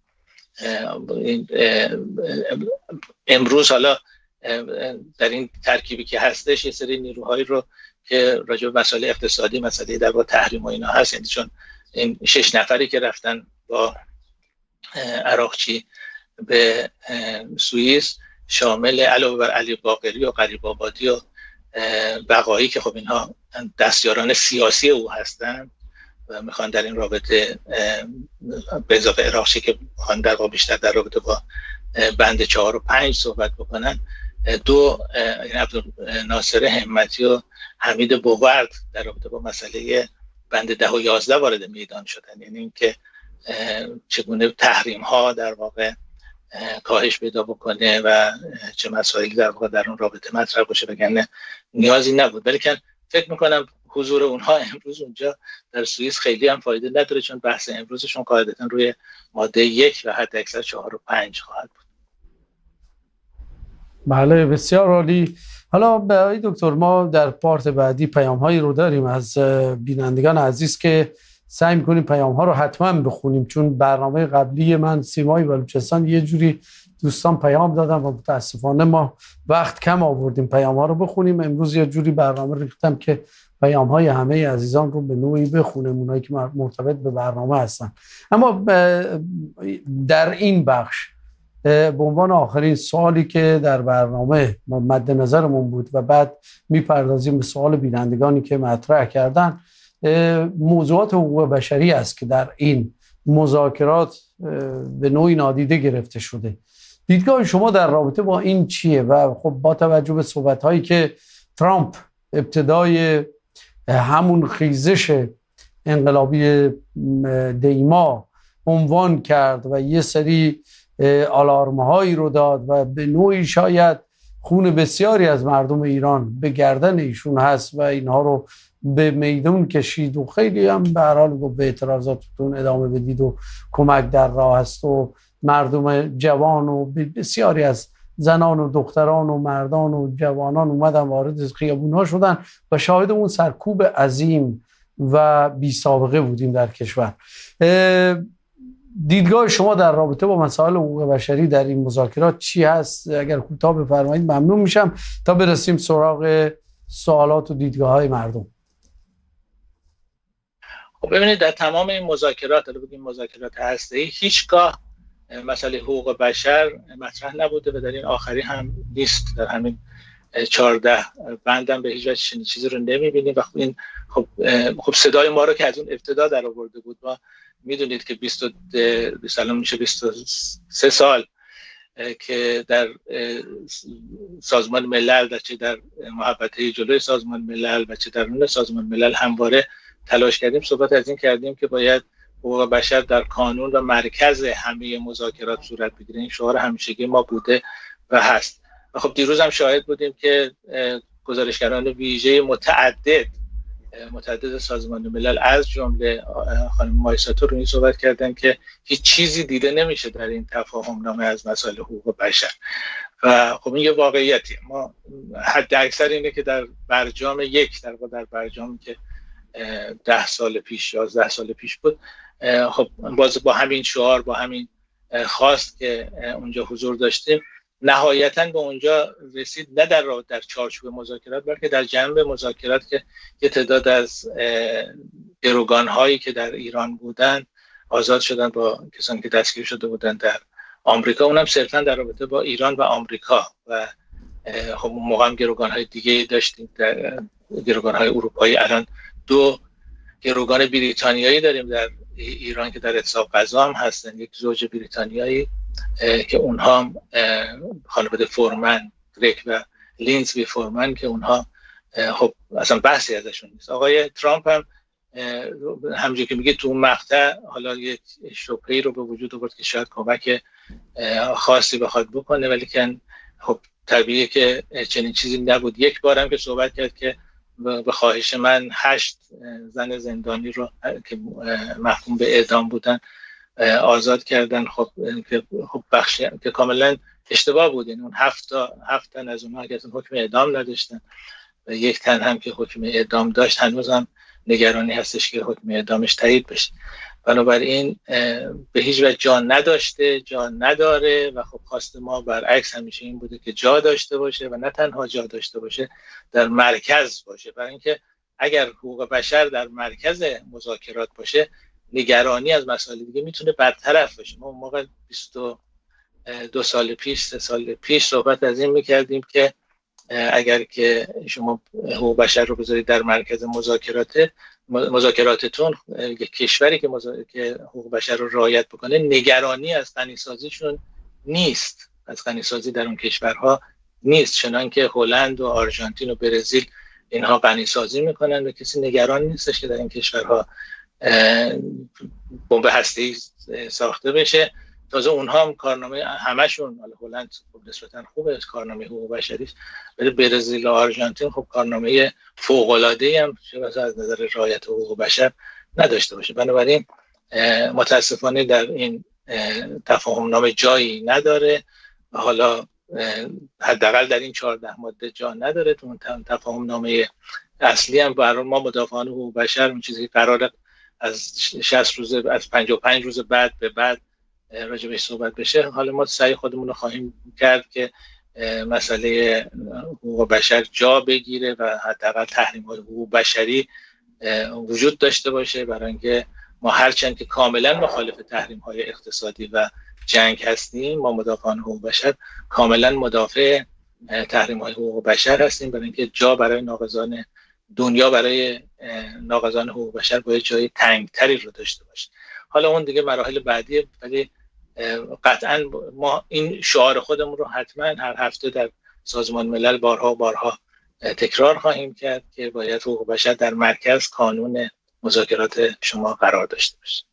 امروز حالا در این ترکیبی که هستش یه سری نیروهایی رو که راجع به مسائل اقتصادی، مسئله در با تحریم و اینا هست، یعنی چون این 6 نفری که رفتن با عراقچی به سوئیس شامل علاوه بر علی باقری و غریب آبادی و بقایی که خب اینها دستیاران سیاسی او هستند و میخوان در این رابطه به اضافه عراقچی که میخوان در واقع بیشتر در رابطه با بند 4 و 5 صحبت بکنن، دو عبدالناصر همتی و حمید بوورد در رابطه با مسئله بند 10 و 11 وارد میدان شدن. یعنی اینکه چگونه تحریم ها در واقع کاهش پیدا بکنه و چه مسائلی در واقع در اون رابطه مطرح باشه، وگرنه نیازی نبود. ولی که فکر میکنم حضور اونها امروز اونجا در سوئیس خیلی هم فایده نداره، چون بحث امروزشون قاعدتا روی ماده 1 و حد اکثر 4 و 5 خواهد بود. بله، بسیار عالی. حالا به دکتر ما در پارت بعدی پیام‌هایی رو داریم از بینندگان عزیز که سعی می‌کنیم پیام‌ها رو حتما بخونیم، چون برنامه قبلی من سیمای بلوچستان یه جوری دوستان پیام دادن و متاسفانه ما وقت کم آوردیم پیام‌ها رو بخونیم. امروز یه جوری برنامه ریختم که پیام‌های همه عزیزان رو به نوعی بخونیم، اونایی که مرتبط به برنامه هستن. اما در این بخش به عنوان آخرین سوالی که در برنامه مد نظرمون بود و بعد میپردازیم به سوال بینندگانی که مطرح کردن، موضوعات حقوق بشری است که در این مذاکرات به نوعی نادیده گرفته شده. دیدگاه شما در رابطه با این چیه؟ و خب با توجه به صحبت‌هایی که ترامپ ابتدای همون خیزش انقلابی دیما عنوان کرد و یه سری آلارم‌هایی رو داد و به نوعی شاید خون بسیاری از مردم ایران به گردن ایشون هست و اینها رو به میدون کشید و خیلی هم به هر حال به اعتراضاتتون ادامه بدید و کمک در راه است و مردم جوان و بسیاری از زنان و دختران و مردان و جوانان اومدن وارد خیابون‌ها شدن و شاهد اون سرکوب عظیم و بی سابقه بودیم در کشور. دیدگاه شما در رابطه با مسائل حقوق بشری در این مذاکرات چی هست؟ اگر کوتاه بفرمایید ممنون میشم تا برسیم سراغ سوالات و دیدگاه‌های مردم. خب ببینید، در تمام این مذاکرات، البته بگیم مذاکرات هسته‌ای، هیچگاه مسئله حقوق بشر مطرح نبوده و در این آخری هم نیست. در همین 14 بندم به هیچ وجه چیزی رو نمی‌بینیم و این خب صدای ما رو که از اون ابتدا در آورده بود. ما میدونید که 23 سال که در سازمان ملل، چه در محوطه جلوی سازمان ملل و چه درون سازمان ملل همواره تلاش کردیم، صحبت از این کردیم که باید حقوق بشر در کانون و مرکز همه مذاکرات صورت بگیره. این شعار همیشگی ما بوده و هست. و خب دیروز هم شاهد بودیم که گزارشگران ویژه متعدد سازمان ملل از جمله خانم مایساتو رو این صحبت کردن که هیچ چیزی دیده نمیشه در این تفاهم نامه از مسائل حقوق بشر. و خب این یه واقعیتی. ما حد اکثر اینه که در برجام در برجامی که 10 سال پیش 11 سال پیش بود، خب باز با همین شعار، با همین خواست که اونجا حضور داشتیم، نهایتاً به اونجا رسید، نه در چارچوب مذاکرات بلکه در جنب مذاکرات که یه تعداد از گروگان‌هایی که در ایران بودن آزاد شدن با کسانی که دستگیر شده بودن در آمریکا، اونم صرفاً در رابطه با ایران و آمریکا. و خب اون موقع هم گروگان‌های دیگه داشتیم گروگان‌های اروپایی. الان 2 گروگان بریتانیایی داریم در ایران که در اعتصاب غذا هم هستن، یک زوج بریتانیایی که اونها خانواده فورمن، گریک و لینزبی فورمن، که اونها خب اصلا بحثی ازشون نیست. آقای ترامپ هم همونجوری که میگه تو اون مقطع حالا یک شبهه‌ای رو به وجود آورد که شاید کمک خاصی بخواد بکنه، ولی که خب طبیعیه که چنین چیزی نبود. یک بارم که صحبت کرد که به خواهش من 8 زن زندانی رو که محکوم به اعدام بودن آزاد کردن. خب بخشی که کاملا اشتباه بود، یعنی اون 7 تن از اونها که اصلا حکم اعدام نداشتن و 1 تن هم که حکم اعدام داشت هنوز هم نگرانی هستش که حکم اعدامش تایید بشه. بنابراین به هیچ وجه جا نداشته، جا نداره و خب خواست ما برعکس همیشه این بوده که جا داشته باشه و نه تنها جا داشته باشه، در مرکز باشه. برای اینکه اگر حقوق بشر در مرکز مذاکرات باشه، نگرانی از مسائل دیگه میتونه برطرف بشه. ما اون موقع 22 سال پیش 3 سال پیش صحبت از این میکردیم که اگر که شما حقوق بشر رو بذارید در مرکز مذاکراتتون، یک کشوری که حقوق بشر رو رعایت بکنه، نگرانی از غنیسازیشون نیست، از غنیسازی در اون کشورها نیست، چنان که هلند و آرژانتین و برزیل اینها غنیسازی میکنن و کسی نگران نیستش که در این کشورها بمب هسته‌ای ساخته بشه. تازه اونها هم کارنامه همشون، هلند نسبتا خوبه کارنامه حقوق بشریش، ولی برزیل و آرژانتین خب کارنامه فوق‌العاده‌ای هم از نظر رعایت حقوق بشر نداشته باشه. بنابراین متاسفانه در این تفاهم نامه جایی نداره و حالا حداقل در این 14 ماده جا نداره. تو تفاهم نامه اصلی هم برای ما مدافعان حقوق بشر اون چیزی که قراره از 60 روز از 55 روز بعد به بعد راجع بهش صحبت بشه، حالا ما سعی خودمون رو خواهیم کرد که مسئله حقوق بشر جا بگیره و حداقل تحریم‌های حقوق بشری وجود داشته باشه، برای اینکه ما هرچند که کاملا مخالف تحریم‌های اقتصادی و جنگ هستیم، ما مدافعان حقوق بشر کاملا مدافع تحریم‌های حقوق بشر هستیم، برای اینکه جا برای ناقضان دنیا، برای ناقضان حقوق بشر باید جای تنگتری رو داشته باشه. حالا اون دیگه مراحل بعدیه، ولی قطعا ما این شعار خودمون رو حتما هر هفته در سازمان ملل بارها تکرار خواهیم کرد که باید حقوق بشر در مرکز کانون مذاکرات شما قرار داشته باشه.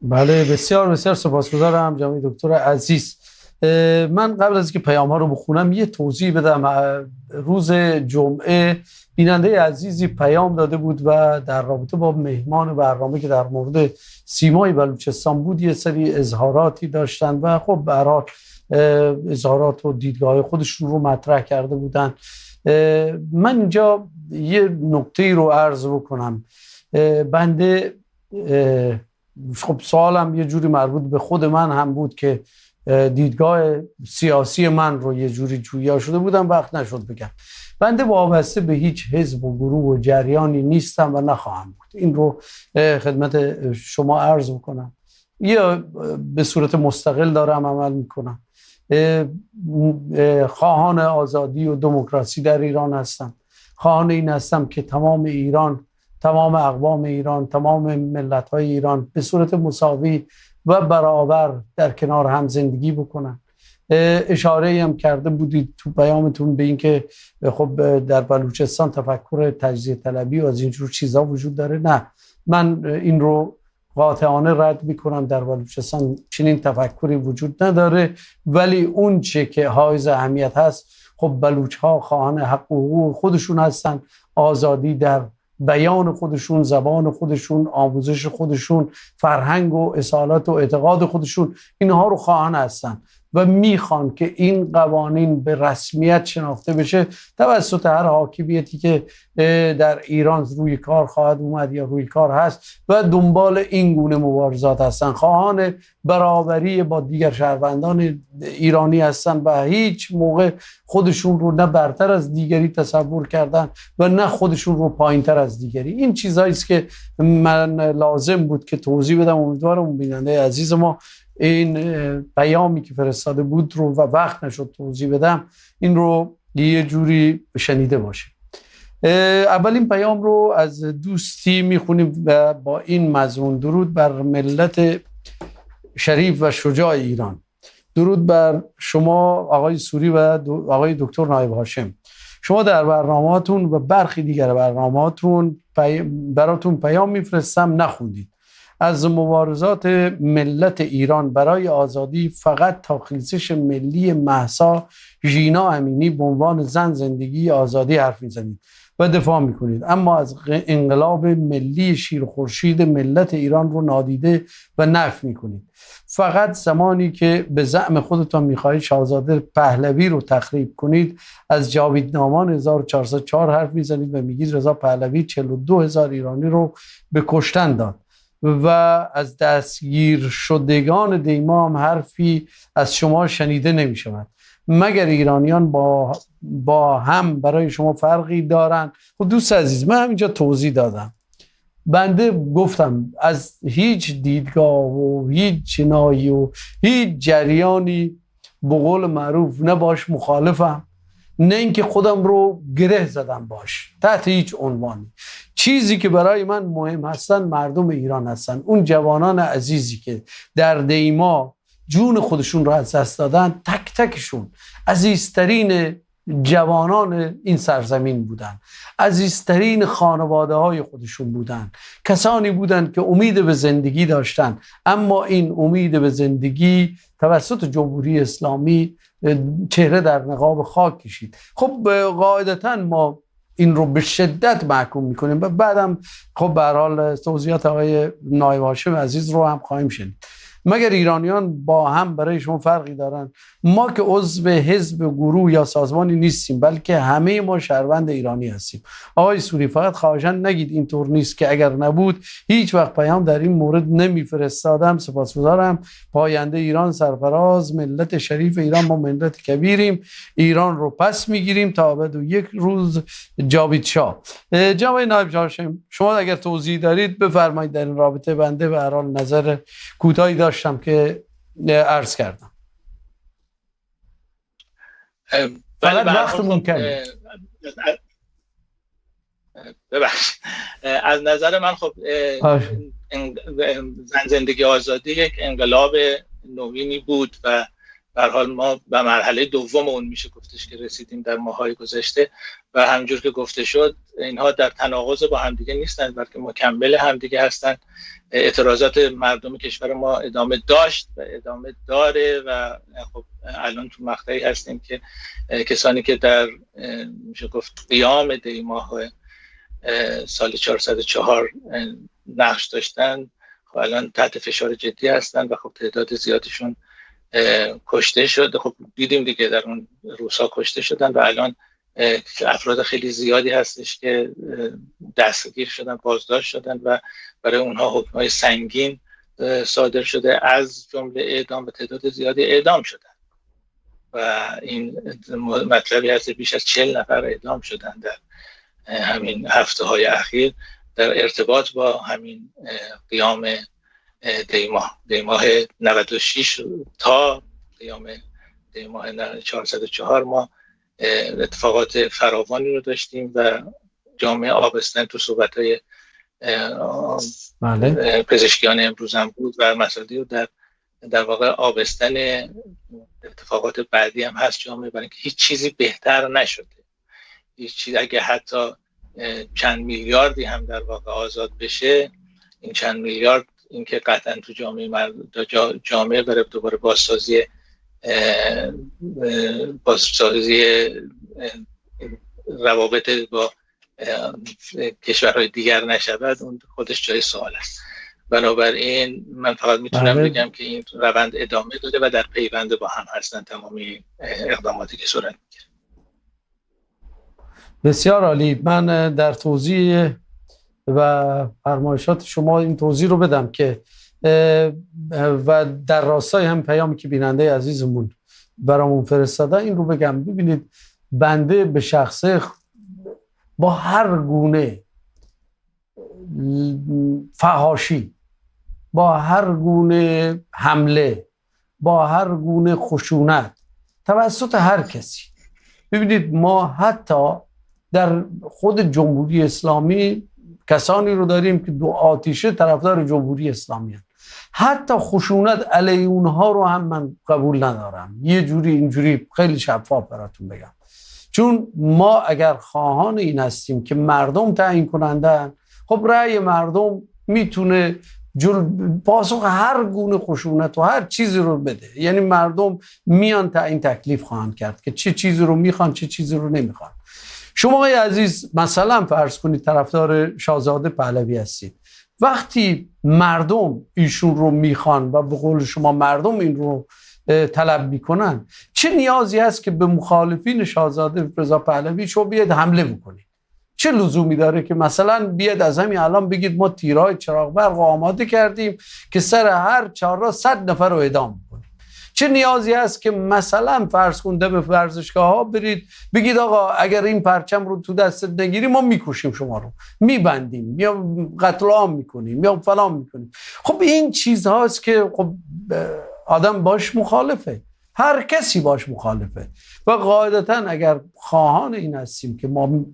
بله، بسیار بسیار سپاسگزارم جناب دکتر عزیز. من قبل از اینکه پیام ها رو بخونم یه توضیح بدم. روز جمعه بیننده عزیزی پیام داده بود و در رابطه با مهمان برنامه که در مورد سیمای بلوچستان بود یه سری اظهاراتی داشتن و خب به هر حال اظهارات و دیدگاه خودشون رو مطرح کرده بودن. من اینجا یه نکته رو عرض بکنم. بنده خب سوالم یه جوری مربوط به خود من هم بود که دیدگاه سیاسی من رو یه جوری جویا شده بودم، وقت نشد بگم. بنده وابسته به هیچ حزب و گروه و جریانی نیستم و نخواهم بود. این رو خدمت شما عرض بکنم. یا به صورت مستقل دارم عمل میکنم. خواهان آزادی و دموکراسی در ایران هستم. خواهان این هستم که تمام ایران، تمام اقوام ایران، تمام ملت‌های ایران به صورت مساوی و برابر در کنار هم زندگی بکنن. اشاره هم کرده بودید تو پیامتون به این که خب در بلوچستان تفکر تجزیه طلبی و از اینجور چیزا وجود داره. نه، من این رو قاطعانه رد میکنم. در بلوچستان چنین تفکری وجود نداره، ولی اون چه که حائز اهمیت هست، خب بلوچ ها خواهان حق و حقوق خودشون هستن، آزادی در بیان خودشون، زبان خودشون، آموزش خودشون، فرهنگ و اصالت و اعتقاد خودشون، اینها رو خواهان هستن و میخوان که این قوانین به رسمیت شناخته بشه توسط هر حاکمیتی که در ایران روی کار خواهد اومد یا روی کار هست و دنبال این گونه مبارزات هستن. خواهان برابری با دیگر شهروندان ایرانی هستن و هیچ موقع خودشون رو نه برتر از دیگری تصور کردن و نه خودشون رو پایینتر از دیگری. این چیزایی است که من لازم بود که توضیح بدم. امیدوارم بیننده عزیز ما این پیامی که فرستاده بود رو و وقت نشد توضیح بدم این رو یه جوری شنیده باشه. اولین پیام رو از دوستی میخونیم و با این مضمون: درود بر ملت شریف و شجاع ایران. درود بر شما آقای سوری و آقای دکتر نایب هاشم. شما در برنامه‌هاتون و برخی دیگر برنامه‌هاتون براتون پیام میفرستم نخوندید. از مبارزات ملت ایران برای آزادی فقط تا خیزش ملی مهسا ژینا امینی به عنوان زن زندگی آزادی حرف میزنید و دفاع میکنید، اما از انقلاب ملی شیر خورشید ملت ایران رو نادیده و نفی میکنید. فقط زمانی که به زعم خودتان میخواهید شاهزاده پهلوی رو تخریب کنید از جاویدنامان 1404 حرف میزنید و میگید رضا پهلوی 42,000 ایرانی رو به کشتن داد و از دستگیر شدگان دیما هم حرفی از شما شنیده نمی شود. مگر ایرانیان با هم برای شما فرقی دارن؟ خب دوست عزیز، من همینجا توضیح دادم. بنده گفتم از هیچ دیدگاه و هیچ جنایی و هیچ جریانی به قول معروف نه باش مخالفم، نه اینکه خودم رو گره زدم باش تحت هیچ عنوانی. چیزی که برای من مهم هستن مردم ایران هستن، اون جوانان عزیزی که در دیما جون خودشون رو از دست دادن، تک تکشون عزیزترین جوانان این سرزمین بودن، عزیزترین خانواده های خودشون بودن، کسانی بودن که امید به زندگی داشتن، اما این امید به زندگی توسط جمهوری اسلامی چهره در نقاب خاک کشید. خب قاعدتاً ما این رو به شدت محکوم میکنیم و بعدم خب به هر حال توضیحات آقای نایب هاشم عزیز رو هم خواهیم شنید. مگر ایرانیان با هم برای شما فرقی دارن؟ ما که عضو حزب، گروه یا سازمانی نیستیم، بلکه همه ما شهروند ایرانی هستیم. آقای سوری فقط خواهشاً نگید اینطور نیست، که اگر نبود هیچ وقت پیام در این مورد نمیفرستادم. سپاسگزارم. پاینده ایران سرفراز، ملت شریف ایران ما ملت کبیریم، ایران رو پس میگیریم تا ابد و یک روز جاوید شاه. جناب نایب هاشم، شما اگر توضیح دارید بفرمایید در این رابطه. بنده به هر حال نظر کوتاهی داشتم که عرض کردم. فقط وقتمون کمه. ببخشید. از نظر من خب زن زندگی آزادی یک انقلاب نوینی بود و به هر حال ما به مرحله دوم اون میشه گفتش که رسیدیم در ماهای گذشته و همجور که گفته شد اینها در تناقض با همدیگه نیستند، بلکه مکمل همدیگه هستند. اعتراضات مردم کشور ما ادامه داشت و ادامه داره و خب الان تو مقطعی هستیم که کسانی که در میشه گفت قیام دیماه سال 404 نقش داشتن خب الان تحت فشار جدی هستن و خب تعداد زیادشون کشته شد. خب دیدیم دیگه در اون روزها کشته شدن و الان افراد خیلی زیادی هستش که دستگیر شدن، بازداشت شدن و برای اونها حکم‌های سنگین صادر شده، از جمله اعدام و تعداد زیادی اعدام شدن و این مطلبی هست بیش از 40 نفر اعدام شدن در همین هفته‌های اخیر در ارتباط با همین قیام دیماه 96 تا قیام دیماه 404 ما اتفاقات فراوانی رو داشتیم و جامعه آبستن تو صحبت‌های پزشکیان امروز هم بود و مسائلی رو در واقع آبستن اتفاقات بعدی هم هست جامعه، برای اینکه هیچ چیزی بهتر نشده. هیچ چیز اگه حتی چند میلیاردی هم در واقع آزاد بشه، این چند میلیارد این که قطعا تو جامعه برای دوباره بازسازی روابط با کشورهای دیگر نشود، اون خودش جای سوال است. بنابراین من فقط میتونم بگم که این روند ادامه داده و در پیوند با هم هستن تمامی اقداماتی که صورت میگیره. بسیار عالی. من در توضیح و فرمایشات شما این توضیح رو بدم که و در راستای هم پیامی که بیننده عزیزمون برامون فرستاده این رو بگم. ببینید، بنده به شخصه با هر گونه فحاشی، با هر گونه حمله، با هر گونه خشونت توسط هر کسی، ببینید ما حتی در خود جمهوری اسلامی کسانی رو داریم که دو آتیشه طرفدار جمهوری اسلامی هست. حتی خشونت علیه اونها رو هم من قبول ندارم. یه جوری اینجوری خیلی شفاف براتون بگم، چون ما اگر خواهان این هستیم که مردم تعیین کنندن، خب رأی مردم میتونه پاسخ هر گونه خشونت و هر چیزی رو بده. یعنی مردم میان تعیین تکلیف خواهند کرد که چه چیزی رو میخوان چه چیزی رو نمیخوان. شما آقای عزیز مثلا فرض کنید طرفدار شاهزاده پهلوی هستید، وقتی مردم ایشون رو میخوان و به قول شما مردم این رو طلب میکنن، چه نیازی هست که به مخالفین شاهزاده رضا پهلوی شما بیاید حمله بکنید؟ چه لزومی داره که مثلا بیاد از همین الان بگید ما تیرهای چراغ برق آماده کردیم که سر هر چهارراه 100 نفر رو اعدام کنیم؟ چه نیازی هست که مثلا فرض کنده به ورزشگاه ها برید بگید آقا اگر این پرچم رو تو دستت نگیری ما میکشیم شما رو، میبندیم یا قتل عام میکنیم یا فلان میکنیم؟ خب این چیزهاست که خب آدم باش مخالفه، هر کسی باش مخالفه. و قاعدتا اگر خواهان این هستیم که ما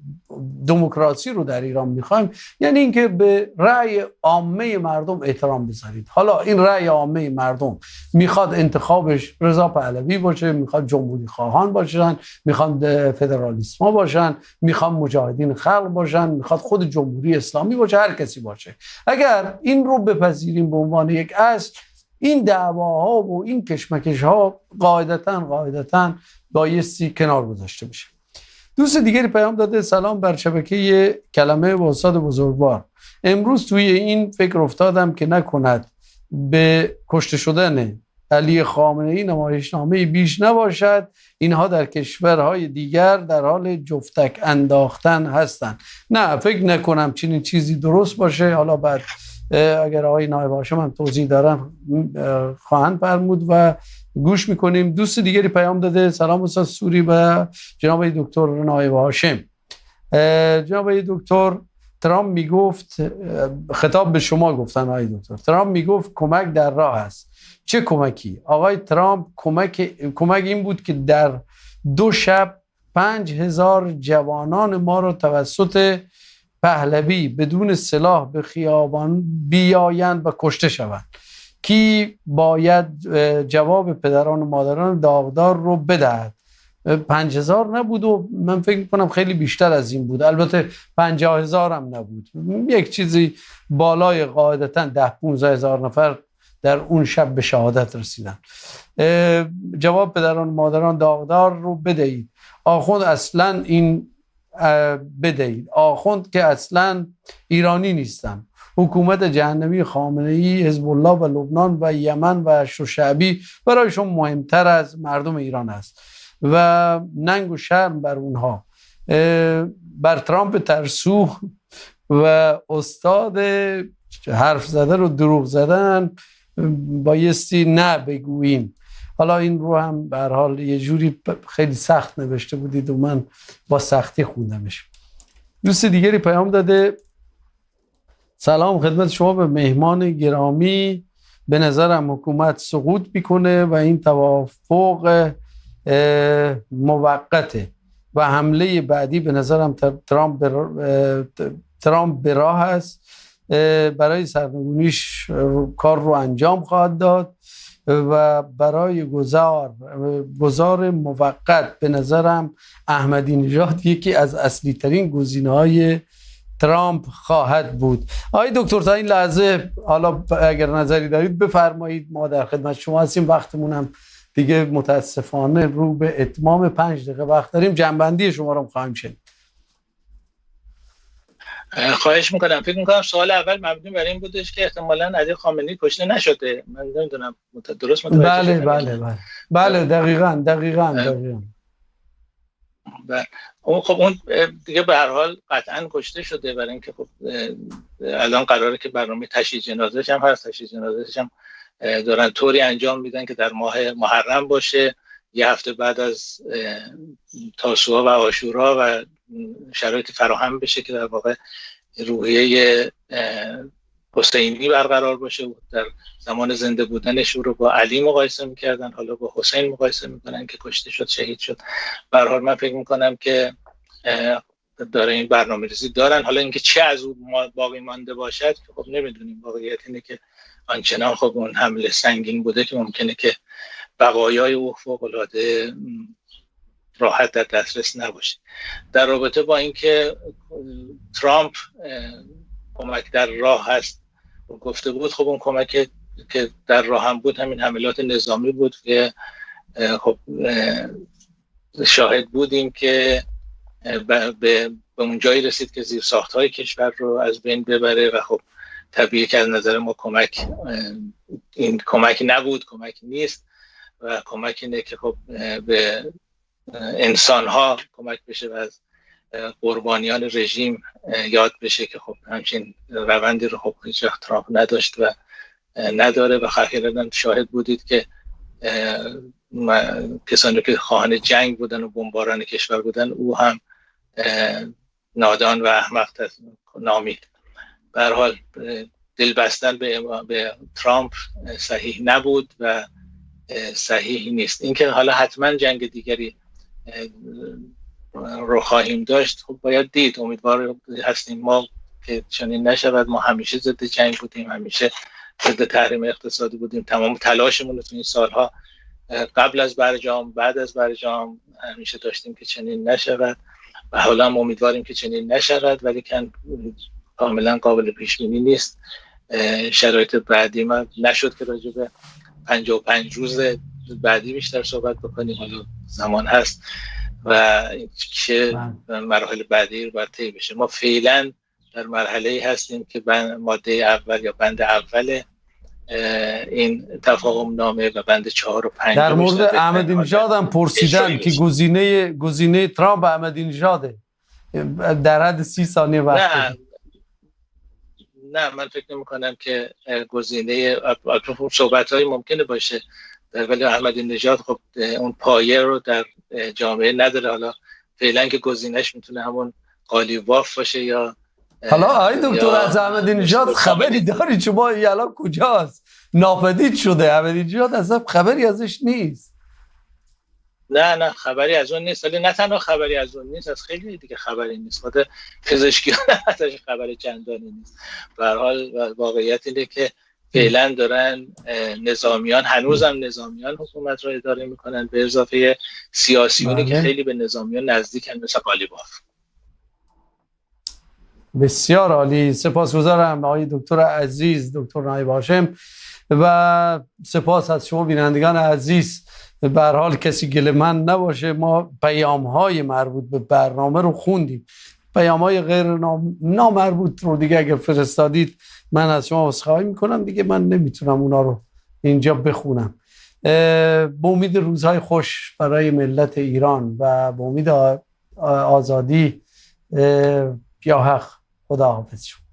دموکراسی رو در ایران میخوایم، یعنی اینکه به رأی عامه مردم احترام بذارید. حالا این رأی عامه مردم میخواد انتخابش رضا پهلوی باشه، میخواد جمهوری خواهان باشن، میخواد فدرالیسما باشن، میخواد مجاهدین خلق باشن، میخواد خود جمهوری اسلامی باشه، هر کسی باشه. اگر این رو بپذیریم به عنوان یک اصل، این دعواها و این کشمکش‌ها قاعدتاً بایستی کنار گذاشته بشه. دوست دیگری پیام داده: سلام بر شبکه کلمه و استاد بزرگوار. امروز توی این فکر افتادم که نکند به کشته شدن علی خامنه‌ای نمایشنامه بیش نباشد، اینها در کشورهای دیگر در حال جفتک انداختن هستند. نه، فکر نکنم چنین چیزی درست باشه. حالا بعد اگر آقای نایب هاشم هم توضیح دارن خواهند فرمود و گوش میکنیم. دوست دیگری پیام داده: سلام استاد سوری و جناب دکتر نایب هاشم. جناب دکتر، ترامپ میگفت، خطاب به شما گفتن آقای دکتر، ترامپ میگفت کمک در راه است. چه کمکی؟ آقای ترامپ کمک این بود که در 2 شب 5000 جوانان ما رو توسط پهلوی بدون سلاح به خیابان بیایند و کشته شوند. کی باید جواب پدران و مادران داغدار رو بدهد؟ 5000 نبود و من فکر میکنم خیلی بیشتر از این بود. البته 50000 هم نبود، یک چیزی بالای قاعدتا 10-15 هزار نفر در اون شب به شهادت رسیدن. جواب پدران و مادران داغدار رو بدهید. آخوند اصلا این بدهید. آخوند که اصلا ایرانی نیستن. حکومت جهنمی خامنه‌ای، حزب الله و لبنان و یمن و شعبی برایشون مهمتر از مردم ایران است و ننگ و شرم بر اونها. بر ترامپ ترسو و استاد حرف زدن و دروغ زدن بایستی نه بگوییم. حالا این رو هم به هر حال یه جوری خیلی سخت نوشته بودید و من با سختی خوندمش. دوست دیگری پیام داده: سلام خدمت شما به مهمان گرامی. به نظرم حکومت سقوط میکنه و این توافق موقته و حمله بعدی به نظرم ترامپ به راه است. برای سرنگونیش کار رو انجام خواهد داد و برای گذار موقت به نظرم احمدی نژاد یکی از اصلی ترین گزینه‌های ترامپ خواهد بود. آقای دکتر تا این لحظه حالا اگر نظری دارید بفرمایید، ما در خدمت شما هستیم. وقتمون هم دیگه متاسفانه رو به اتمام 5 دقیقه وقت داریم. جنبندی شما رو خواهیم شنید. خواهش میکنم. فکر میکنم سوال اول مبنی بر این بودش که احتمالاً علی خامنه‌ای کشته نشده. من نمیدونم درست متوجه شدم. بله دقیقاً. خب اون دیگه به هر حال قطعاً کشته شده، برای اینکه خب الان قراره که برنامه تشییع جنازه‌ش هم هست. تشییع جنازه‌ش هم دارن طوری انجام میدن که در ماه محرم باشه، یه هفته بعد از تاسوعا و عاشورا و شرایط فراهم بشه که در واقع روحیه حسینی برقرار باشه. و در زمان زنده بودنش رو با علی مقایسه میکردن، حالا با حسین مقایسه میکنن که کشته شد، شهید شد. به هر حال من فکر میکنم که داره این برنامه‌ریزی دارن. حالا اینکه چه از اون باقی مانده باشد که خب نمیدونیم. واقعیت اینه که آنچنان خب اون حمله سنگین بوده که ممکنه که بقایای او فوق‌العاده راحت در دسترس نباشه. در رابطه با اینکه ترامپ کمک در راه هست گفته بود، خب اون کمک که در راه هم بود همین حملات نظامی بود که خب شاهد بودیم که به اون جایی رسید که زیرساخت‌های کشور رو از بین ببره و خب طبیعی که از نظر ما این کمک نبود، کمک نیست و کمک اینه که خب به انسان‌ها کمک بشه و از قربانیان رژیم یاد بشه که خب همچین روندی رو خب هیچ وقت ترامپ نداشت و نداره. و اخیراً شاهد بودید که کسانی که خواهان جنگ بودن و بمباران کشور بودن او هم نادان و احمق نامید. به هر حال دل بستن به ترامپ صحیح نبود و صحیح نیست. اینکه حالا حتما جنگ دیگری رو خواهیم داشت خب باید دید. امیدوار هستیم ما که چنین نشود. ما همیشه ضد جنگ بودیم، همیشه ضد تحریم اقتصادی بودیم. تمام تلاشمون رو تو این سالها قبل از برجام، بعد از برجام همیشه داشتیم که چنین نشود و حالا هم امیدواریم که چنین نشود، ولی کاملا قابل پیش بینی نیست. شرایط بعدی ما نشد که راجع به 55 روز بعدی بیشتر صحبت بکنیم. حالا زمان هست و چه مراحل بعدی رو باید طی بشه. ما فعلا در مرحله‌ای هستیم که ماده اول یا بند اول این تفاهم نامه و بند 4 و 5 در مورد احمدی نژاد هم پرسیدن که گزینه ترامپ احمدی نژاده. در حد 30 ثانیه وقت. نه من فکر نمی کنم که گزینه صحبت‌هایی ممکنه باشه، ولی احمدی نژاد خب اون پایه رو در جامعه نداره. حالا فعلا که گزینه‌اش میتونه همون قالیباف باشه یا حالا آقای دکتر از احمدی نژاد خبری داری؟ شما الان کجاست؟ ناپدید شده احمدی نژاد، اصلا خبری ازش نیست. نه خبری از اون نیست، ولی نه تنها خبری از اون نیست، از خیلی دیگه خبری نیست. خود پزشکیان ازش خبر چندانی نیست. به هر حال واقعیت اینه که فعلا دارن نظامیان، هنوزم نظامیان حکومت رو اداره میکنن به اضافه سیاسیونی که خیلی به نظامیان نزدیکن مثل قالیباف. بسیار عالی، سپاسگزارم آقای دکتر عزیز، دکتر نایب هاشم، و سپاس از شما بینندگان عزیز. به هر حال کسی گله‌مند نباشه، ما پیام‌های مربوط به برنامه رو خوندیم. پیام‌های غیر نامربوط رو دیگه اگر فرستادید من از شما عذرخواهی میکنم، دیگه من نمیتونم اونا رو اینجا بخونم. به امید روزهای خوش برای ملت ایران و به امید آزادی یا حق. خدا حافظ شما.